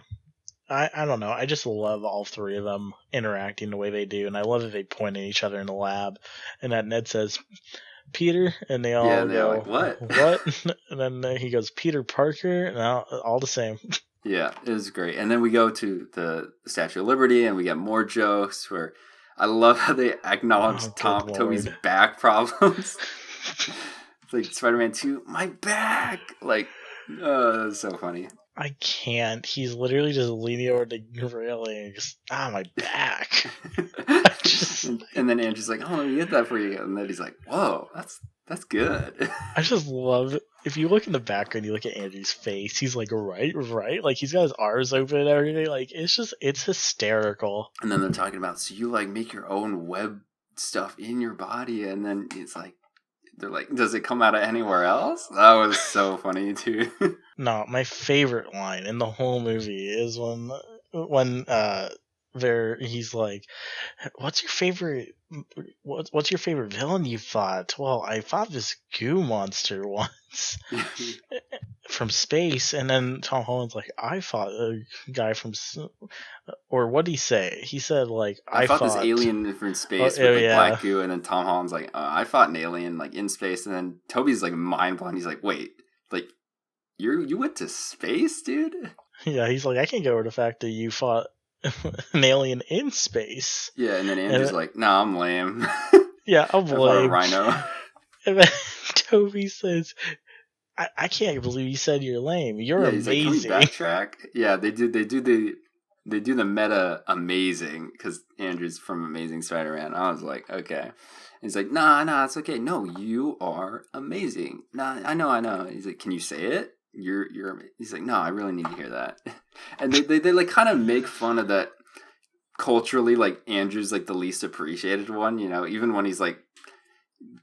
I don't know. I just love all three of them interacting the way they do, and I love that they point at each other in the lab, and that Ned says, Peter, and they all go, like, what? What? And then he goes, Peter Parker, and all the same. Yeah, it was great. And then we go to the Statue of Liberty, and we get more jokes where I love how they acknowledge Toby's back problems. It's like Spider-Man 2, my back! Like, that's so funny. I can't. He's literally just leaning over the railing and just, my back. And then Andrew's like, oh, let me get that for you. And then he's like, whoa, that's good. I just love, if you look in the background, you look at Andrew's face, he's like, right? Like, he's got his arms open and everything. Like, it's hysterical. And then they're talking about, so you, like, make your own web stuff in your body. And then it's like, they're like, does it come out of anywhere else? That was so funny, too. No, my favorite line in the whole movie is when he's like, what's your favorite villain you fought? Well, I fought this goo monster once from space, and then Tom Holland's like, I fought a guy from, or what did he say? He said, like, I fought this alien from space with black goo, and then Tom Holland's like, I fought an alien like in space, and then Toby's like mind blown. He's like, wait, like you went to space, dude? Yeah, he's like, I can't get over the fact that you fought an alien in space. Yeah, and then Andrew's like, nah, I'm lame. Yeah, I'm lame. A rhino. And then Toby says, I can't believe you said you're lame. You're amazing. Like, can we backtrack? Yeah, they do the meta amazing, because Andrew's from Amazing Spider-Man. I was like, okay. And he's like, nah, it's okay. No, you are amazing. Nah, I know. He's like, can you say it? You're he's like, no, I really need to hear that. And they like kind of make fun of that culturally, like Andrew's like the least appreciated one, even when he's like,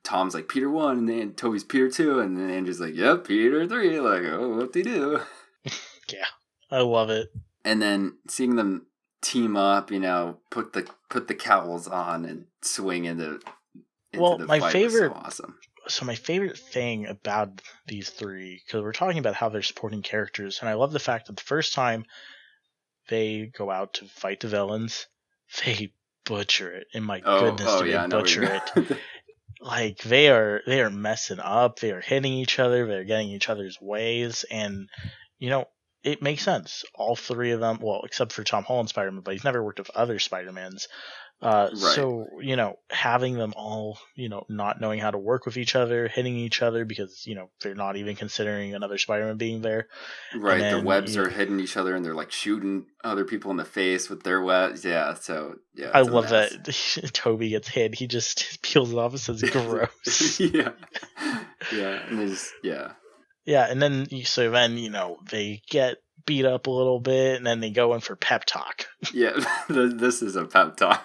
Tom's like Peter 1 and then Toby's Peter 2, and then Andrew's like, yep, Peter 3, like, oh, what-de-do. Yeah, I love it. And then seeing them team up, put the cowls on and swing into the my fight favorite, was so awesome. So my favorite thing about these three, because we're talking about how they're supporting characters, and I love the fact that the first time they go out to fight the villains, they butcher it. And my goodness, they butcher it. Like, they are messing up, they are hitting each other, they're getting each other's ways, and, it makes sense. All three of them, well, except for Tom Holland's Spider-Man, but he's never worked with other Spider-Mans. Right. So, having them all, not knowing how to work with each other, hitting each other because, they're not even considering another Spider-Man being there. Right, then, the webs are hitting each other and they're like shooting other people in the face with their webs. Yeah, so, yeah. I love that Toby gets hit. He just peels it off and says, gross. Yeah. Yeah, and they just, yeah. Yeah, and then, they get beat up a little bit, and then they go in for pep talk. Yeah, this is a pep talk.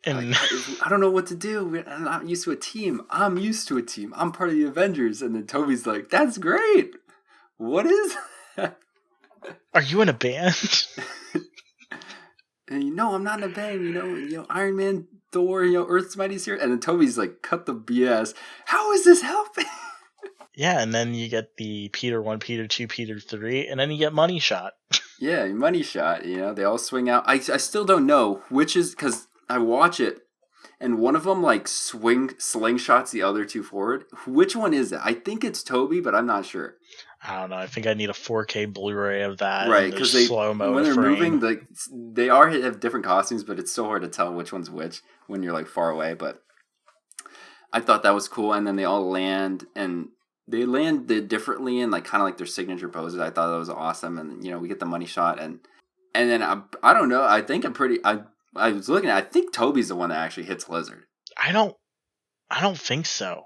And like, I don't know what to do. I'm not used to a team. I'm used to a team. I'm part of the Avengers. And then Toby's like, that's great. What is that? Are you in a band? And I'm not in a band. Iron Man, Thor, Earth's Mightiest Hero. And then Toby's like, cut the BS. How is this helping? Yeah, and then you get the Peter 1, Peter 2, Peter 3, and then you get Money Shot. Yeah, Money Shot, they all swing out. I still don't know which is, because I watch it, and one of them, like, slingshots the other two forward. Which one is it? I think it's Toby, but I'm not sure. I don't know. I think I need a 4K Blu-ray of that. Right, because when they're frame. moving, they have different costumes, but it's so hard to tell which one's which when you're, like, far away. But I thought that was cool, and then they all land, and they landed differently in like kind of like their signature poses. I thought that was awesome, and we get the Money Shot, and then I don't know. I think I was looking at. I think Toby's the one that actually hits Lizard. I don't think so.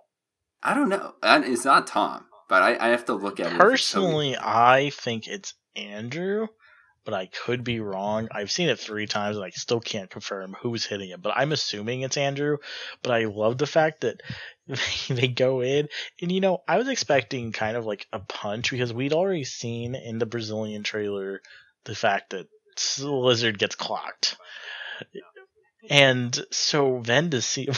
I don't know. It's not Tom, but I have to look at it. Personally, I think it's Andrew, but I could be wrong. I've seen it 3 times and I still can't confirm who's hitting him, but I'm assuming it's Andrew. But I love the fact that they go in, and I was expecting kind of like a punch because we'd already seen in the Brazilian trailer the fact that Lizard gets clocked. And so then to see him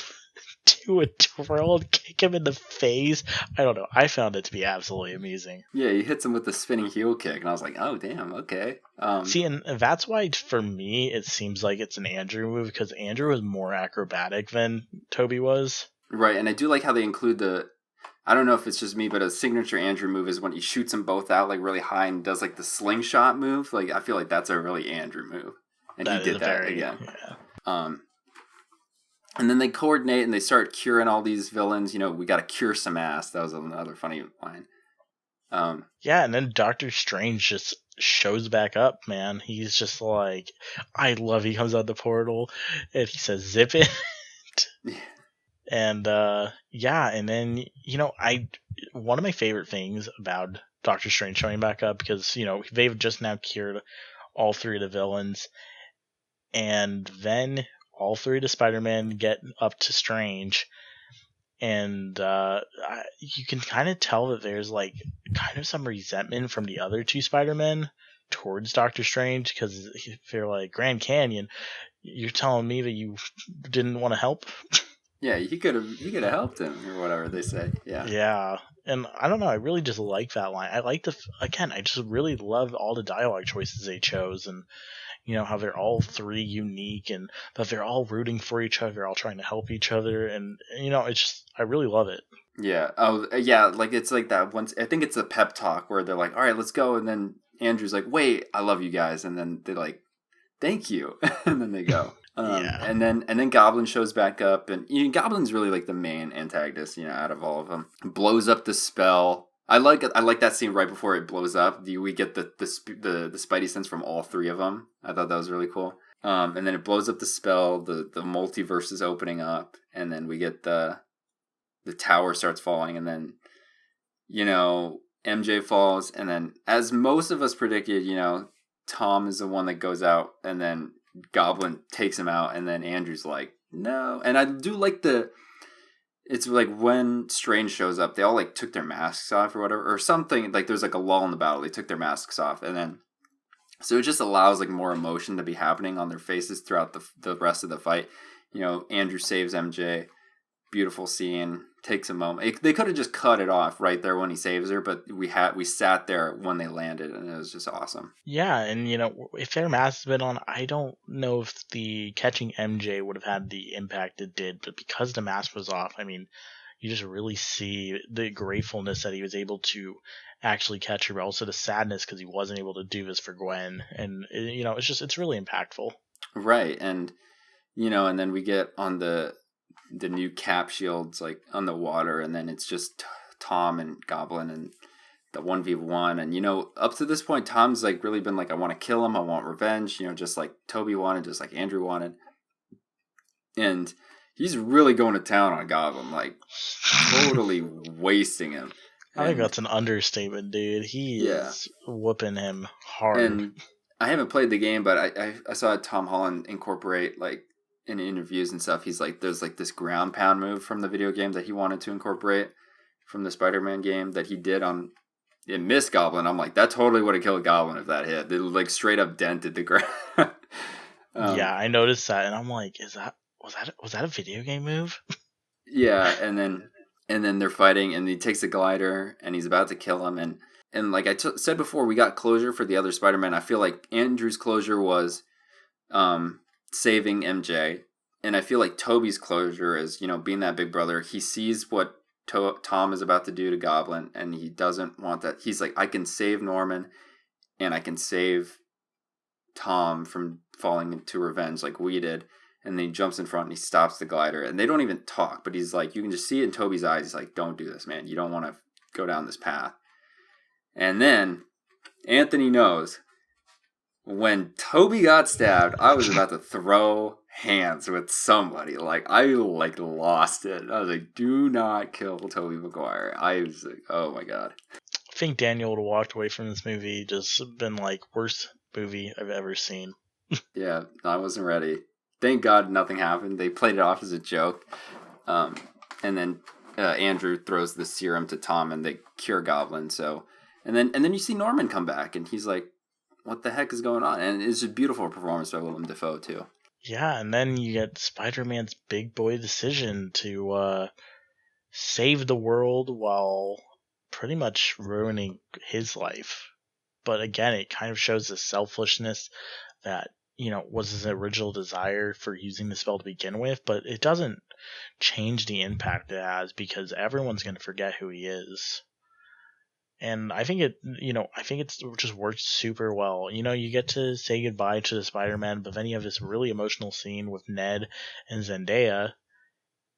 do a twirl and kick him in the face, I don't know. I found it to be absolutely amazing. Yeah, he hits him with the spinning heel kick, and I was like, oh, damn, okay. See, and that's why for me it seems like it's an Andrew move, because Andrew was more acrobatic than Toby was. Right, and I do like how they include I don't know if it's just me, but a signature Andrew move is when he shoots them both out like really high and does like the slingshot move. Like, I feel like that's a really Andrew move. And that he did that again. Yeah. And then they coordinate and they start curing all these villains. We got to cure some ass. That was another funny line. Yeah, and then Doctor Strange just shows back up, man. He's just like, I love he comes out the portal and he says, zip it. Yeah. And and then one of my favorite things about Doctor Strange showing back up, because they've just now cured all 3 of the villains, and then all 3 of the Spider-Man get up to Strange, and you can kind of tell that there's like kind of some resentment from the other 2 Spider-Men towards Doctor Strange, because they're like, Grand Canyon, you're telling me that you didn't want to help? Yeah, you could have helped him or whatever they say. Yeah. Yeah, and I don't know. I really just like that line. I like I just really love all the dialogue choices they chose, and how they're all 3 unique, and that they're all rooting for each other, all trying to help each other, and it's just, I really love it. Yeah. Oh, yeah. Like, it's like that once. I think it's a pep talk where they're like, "All right, let's go," and then Andrew's like, "Wait, I love you guys," and then they're like, "Thank you," and then they go. Yeah. And then Goblin shows back up, and Goblin's really like the main antagonist, out of all of them. Blows up the spell. I like that scene right before it blows up. We get the Spidey sense from all 3 of them. I thought that was really cool. And then it blows up the spell. The multiverse is opening up, and then we get the tower starts falling, and then MJ falls, and then as most of us predicted, Tom is the one that goes out, and then Goblin takes him out, and then Andrew's like, no. And I do like it's like when Strange shows up, they all like took their masks off or whatever, or something, like there's like a lull in the battle, they took their masks off, and then so it just allows like more emotion to be happening on their faces throughout the rest of the fight. Andrew saves MJ, beautiful scene, takes a moment. They could have just cut it off right there when he saves her, but we sat there when they landed, and it was just awesome. Yeah, and if their mask had been on, I don't know if the catching MJ would have had the impact it did, but because the mask was off, I mean, you just really see the gratefulness that he was able to actually catch her, but also the sadness because he wasn't able to do this for Gwen, and it's really impactful. Right, and and then we get on the new cap shields like on the water, and then it's just Tom and Goblin and the 1v1, and up to this point Tom's like really been like, I want to kill him, I want revenge, just like Toby wanted, just like Andrew wanted, and he's really going to town on Goblin, like totally wasting him. I think that's an understatement, dude. He is whooping him hard. And I haven't played the game, but I saw Tom Holland incorporate like in interviews and stuff, he's like, there's like this ground pound move from the video game that he wanted to incorporate from the Spider-Man game that he did on. It missed Goblin. I'm like, that totally would have killed Goblin if that hit. It like straight up dented the ground. Yeah, I noticed that, and I'm like, was that a video game move? Yeah, and then they're fighting, and he takes the glider, and he's about to kill him, and like I said before, we got closure for the other Spider-Man. I feel like Andrew's closure was, saving MJ, and I feel like Toby's closure is, being that big brother. He sees what Tom is about to do to Goblin, and he doesn't want that. He's like, I can save Norman, and I can save Tom from falling into revenge like we did. And then he jumps in front and he stops the glider, and they don't even talk, but he's like, you can just see it in Toby's eyes. He's like, don't do this, man. You don't want to go down this path. And then Anthony knows. When Toby got stabbed, I was about to throw hands with somebody. Like, I lost it. I was like, do not kill Tobey Maguire. I was like, oh my god. I think Daniel would have walked away from this movie just been like, worst movie I've ever seen. Yeah, I wasn't ready. Thank God nothing happened. They played it off as a joke. And then Andrew throws the serum to Tom and they cure Goblin. So, and then you see Norman come back and he's like, what the heck is going on? And it's a beautiful performance by Willem Dafoe too. Yeah, and then you get Spider-Man's big boy decision to save the world while pretty much ruining his life. But again, it kind of shows the selfishness that, was his original desire for using the spell to begin with, but it doesn't change the impact it has because everyone's going to forget who he is. And I think it's just worked super well. You get to say goodbye to the Spider-Man, but then you have this really emotional scene with Ned and Zendaya,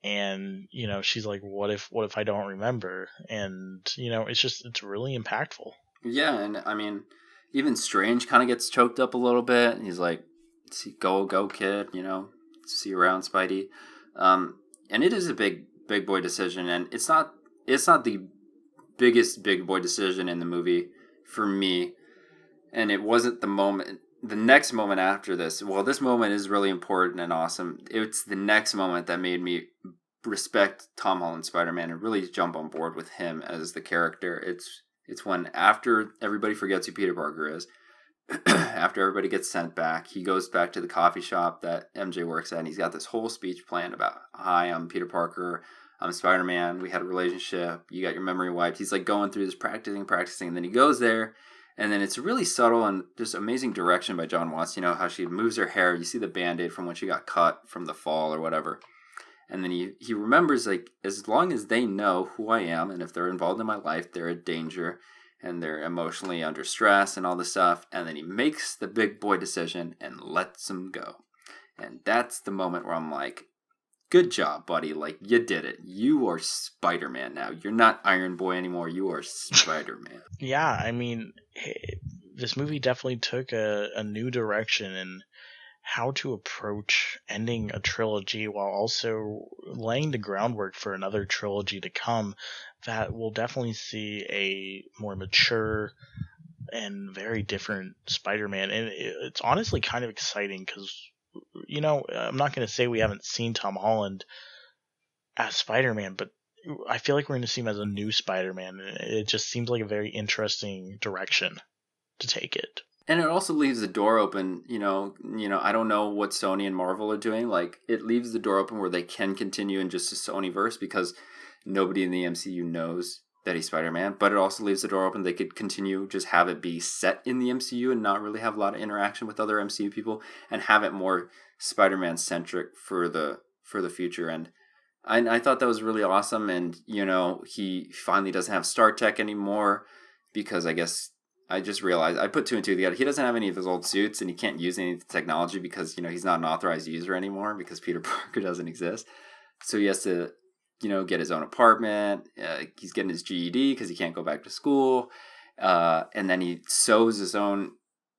and she's like, "What if I don't remember?" And it's really impactful. Yeah, and I mean, even Strange kind of gets choked up a little bit. He's like, "Go, kid," see you around, Spidey. And it is a big boy decision, and it's not the biggest big boy decision in the movie for me, and it wasn't the next moment after this. Well, this moment is really important and awesome. It's the next moment that made me respect Tom Holland's Spider-Man and really jump on board with him as the character. It's when, after everybody forgets who Peter Parker is, after everybody gets sent back, he goes back to the coffee shop that MJ works at, and he's got this whole speech planned about, "Hi, I'm Peter Parker. I'm Spider-Man. We had a relationship. You got your memory wiped." He's like going through this practicing, and then he goes there, and then it's really subtle and just amazing direction by John Watts. How she moves her hair. You see the Band-Aid from when she got cut from the fall or whatever. And then he remembers, like, as long as they know who I am, and if they're involved in my life, they're a danger, and they're emotionally under stress and all this stuff. And then he makes the big boy decision and lets them go. And that's the moment where I'm like, good job, buddy. Like, you did it. You are Spider-Man now. You're not Iron Boy anymore. You are Spider-Man. Yeah, I mean, this movie definitely took a new direction in how to approach ending a trilogy while also laying the groundwork for another trilogy to come that will definitely see a more mature and very different Spider-Man. And it's honestly kind of exciting because, I'm not going to say we haven't seen Tom Holland as Spider-Man, but I feel like we're going to see him as a new Spider-Man. It just seems like a very interesting direction to take it. And it also leaves the door open, I don't know what Sony and Marvel are doing. Like, it leaves the door open where they can continue in just a Sonyverse because nobody in the MCU knows that he's Spider-Man. But it also leaves the door open. They could continue, just have it be set in the MCU and not really have a lot of interaction with other MCU people and have it more Spider-Man centric for the future. And I thought that was really awesome. And, he finally doesn't have Star Tech anymore because I guess I just realized, I put two and two together. He doesn't have any of his old suits and he can't use any of the technology because, he's not an authorized user anymore because Peter Parker doesn't exist. So he has to, get his own apartment. He's getting his GED because he can't go back to school. And then he sews his own,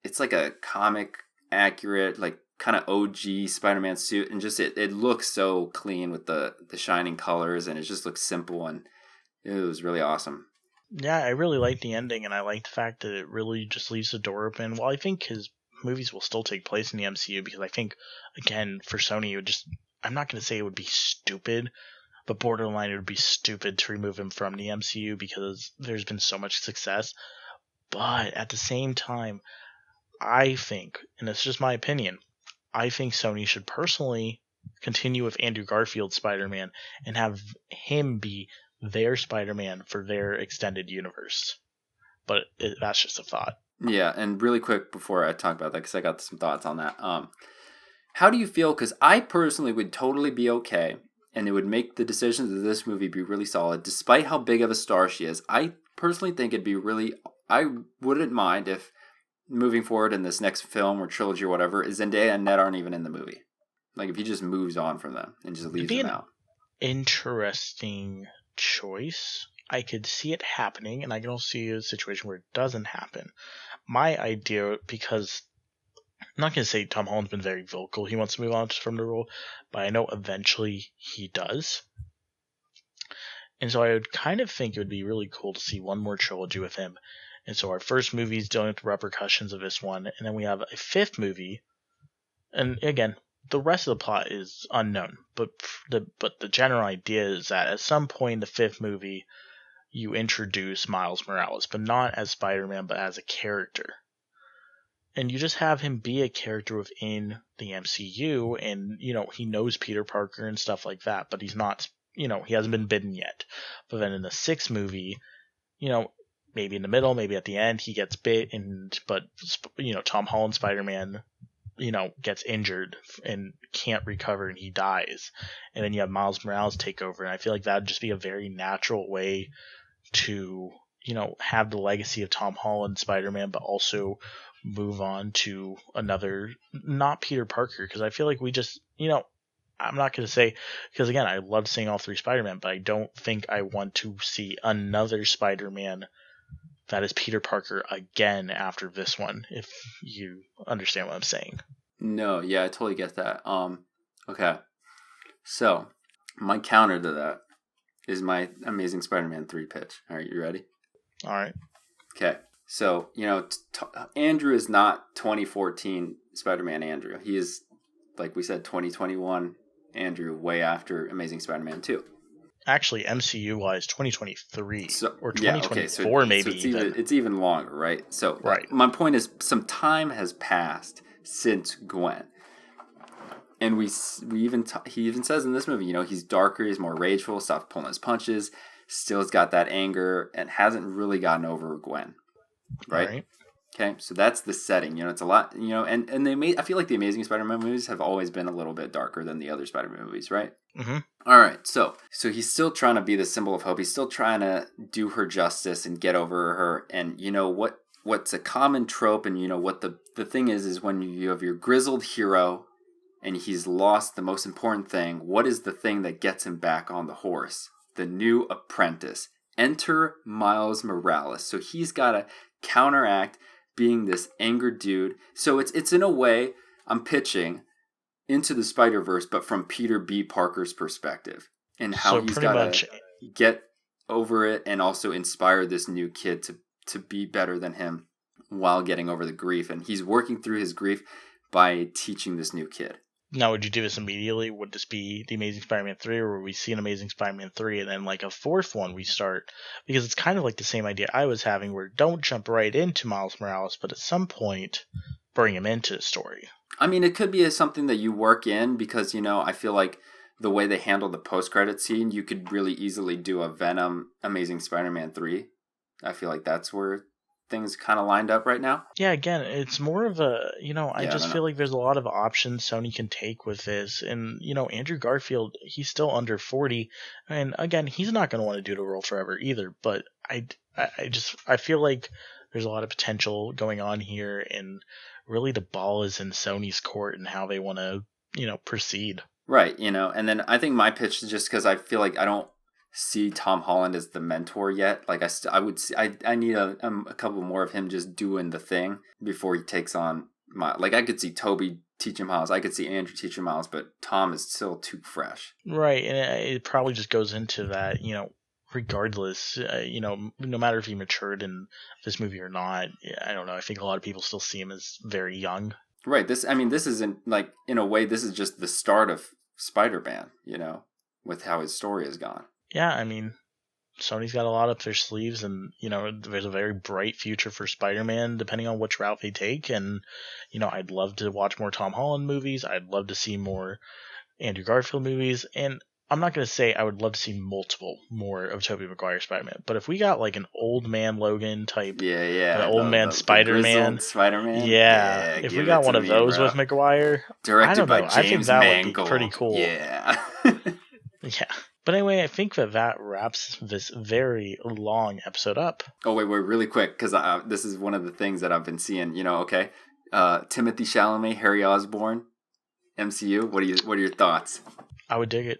it's like a comic accurate, like kind of OG Spider-Man suit. And just, it looks so clean with the shining colors and it just looks simple and it was really awesome. Yeah, I really like the ending, and I like the fact that it really just leaves the door open. Well, I think his movies will still take place in the MCU because I think, again, for Sony, it would just, I'm not going to say it would be stupid, but borderline it would be stupid to remove him from the MCU because there's been so much success. But at the same time, I think, and it's just my opinion, I think Sony should personally continue with Andrew Garfield's Spider-Man and have him be their Spider-Man for their extended universe. But that's just a thought. Yeah, and really quick before I talk about that, because I got some thoughts on that. How do you feel? Because I personally would totally be okay, and it would make the decisions of this movie be really solid, despite how big of a star she is. I personally think it'd be really, I wouldn't mind if moving forward in this next film or trilogy or whatever, Zendaya and Ned aren't even in the movie. Like, if he just moves on from them and just leaves them out. Interesting choice. I could see it happening, and I can also see a situation where it doesn't happen. My idea, because I'm not going to say Tom Holland's been very vocal, he wants to move on from the role, but I know eventually he does. And so I would kind of think it would be really cool to see one more trilogy with him, And so our first movie is dealing with the repercussions of this one, and then we have a fifth movie. And again, the rest of the plot is unknown, but the general idea is that at some point in the fifth movie, you introduce Miles Morales, but not as Spider-Man, but as a character. And you just have him be a character within the MCU, and, he knows Peter Parker and stuff like that, but he's not, he hasn't been bitten yet. But then in the sixth movie, maybe in the middle, maybe at the end, he gets bit, but Tom Holland Spider-Man, gets injured and can't recover and he dies. And then you have Miles Morales take over, and I feel like that would just be a very natural way to, have the legacy of Tom Holland Spider-Man, but also move on to another, not Peter Parker, because I feel like we just, I'm not going to say, because again, I love seeing all three Spider-Man, but I don't think I want to see another Spider-Man that is Peter Parker again after this one, if you understand what I'm saying. No, yeah, I totally get that. Okay. So, my counter to that is my Amazing Spider-Man 3 pitch. All right, you ready? All right. Okay. So, Andrew is not 2014 Spider-Man Andrew. He is, like we said, 2021 Andrew, way after Amazing Spider-Man 2. Actually, MCU-wise, 2023 or 2024, yeah, okay, maybe. It's even longer, right? So, right. My point is, some time has passed since Gwen, and he even says in this movie, he's darker, he's more rageful, stopped pulling his punches, still's got that anger, and hasn't really gotten over Gwen, right? Okay, so that's the setting. It's a lot. And I feel like the Amazing Spider-Man movies have always been a little bit darker than the other Spider-Man movies, right? Mm-hmm. All right, so he's still trying to be the symbol of hope. He's still trying to do her justice and get over her. And what's a common trope, and what the thing is when you have your grizzled hero and he's lost the most important thing, what is the thing that gets him back on the horse? The new apprentice. Enter Miles Morales. So he's got to counteract being this angered dude. So it's in a way, I'm pitching Into the Spider-Verse, but from Peter B. Parker's perspective, and how he's got to get over it and also inspire this new kid to be better than him while getting over the grief. And he's working through his grief by teaching this new kid. Now, would you do this immediately? Would this be the Amazing Spider-Man 3, or would we see an Amazing Spider-Man 3 and then like a fourth one we start? Because it's kind of like the same idea I was having, where don't jump right into Miles Morales, but at some point bring him into the story. I mean, it could be something that you work in, because, I feel like the way they handle the post-credit scene, you could really easily do a Venom Amazing Spider-Man 3. I feel like that's where things kind of lined up right now. Yeah, again, it's more of a, I just feel like there's a lot of options Sony can take with this. And, Andrew Garfield, he's still under 40. And again, he's not going to want to do the role forever either. But I feel like there's a lot of potential going on here. And really the ball is in Sony's court and how they want to, proceed. Right. And then I think my pitch is just because I feel like I don't see Tom Holland as the mentor yet. Like I need a couple more of him just doing the thing before he takes on I could see Toby teaching Miles, I could see Andrew teaching Miles, but Tom is still too fresh. Right, and it probably just goes into that, regardless, no matter if he matured in this movie or not, I don't know. I think a lot of people still see him as very young. Right. This isn't in a way, this is just the start of Spider-Man, with how his story has gone. Yeah, I mean, Sony's got a lot up their sleeves, and, there's a very bright future for Spider-Man, depending on which route they take. And, I'd love to watch more Tom Holland movies. I'd love to see more Andrew Garfield movies. And I'm not going to say I would love to see multiple more of Tobey Maguire Spider-Man. But if we got like an old man Logan type, an old man Spider-Man, yeah, if we got one of those with Maguire, directed by James I think that Mangold. Would be pretty cool. Yeah. Yeah. But anyway, I think that wraps this very long episode up. Oh, wait, really quick, because this is one of the things that I've been seeing, Timothy Chalamet, Harry Osborn, MCU. What are your thoughts? I would dig it.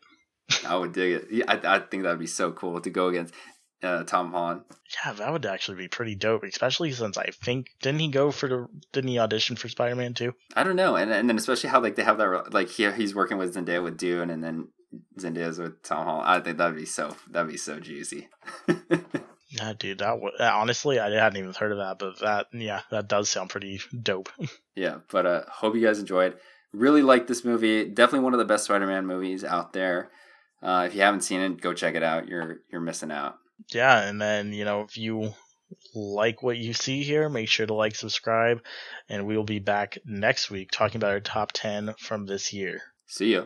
I would dig it. Yeah, I think that would be so cool to go against Tom Holland. Yeah, that would actually be pretty dope, especially since I think, didn't he audition for Spider-Man 2? I don't know. And then especially how they have that, he's working with Zendaya with Dune, and then Zendaya's with Tom Holland. I think that'd be so juicy. Yeah, dude, honestly, I hadn't even heard of that, but that does sound pretty dope. Yeah, but hope you guys enjoyed. Really like this movie. Definitely one of the best Spider-Man movies out there. If you haven't seen it, go check it out. You're missing out. Yeah, and then, if you like what you see here, make sure to subscribe, and we'll be back next week talking about our top 10 from this year. See ya.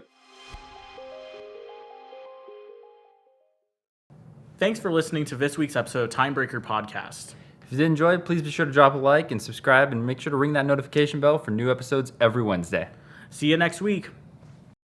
Thanks for listening to this week's episode of Timebreaker Podcast. If you did enjoy it, please be sure to drop a like and subscribe, and make sure to ring that notification bell for new episodes every Wednesday. See you next week.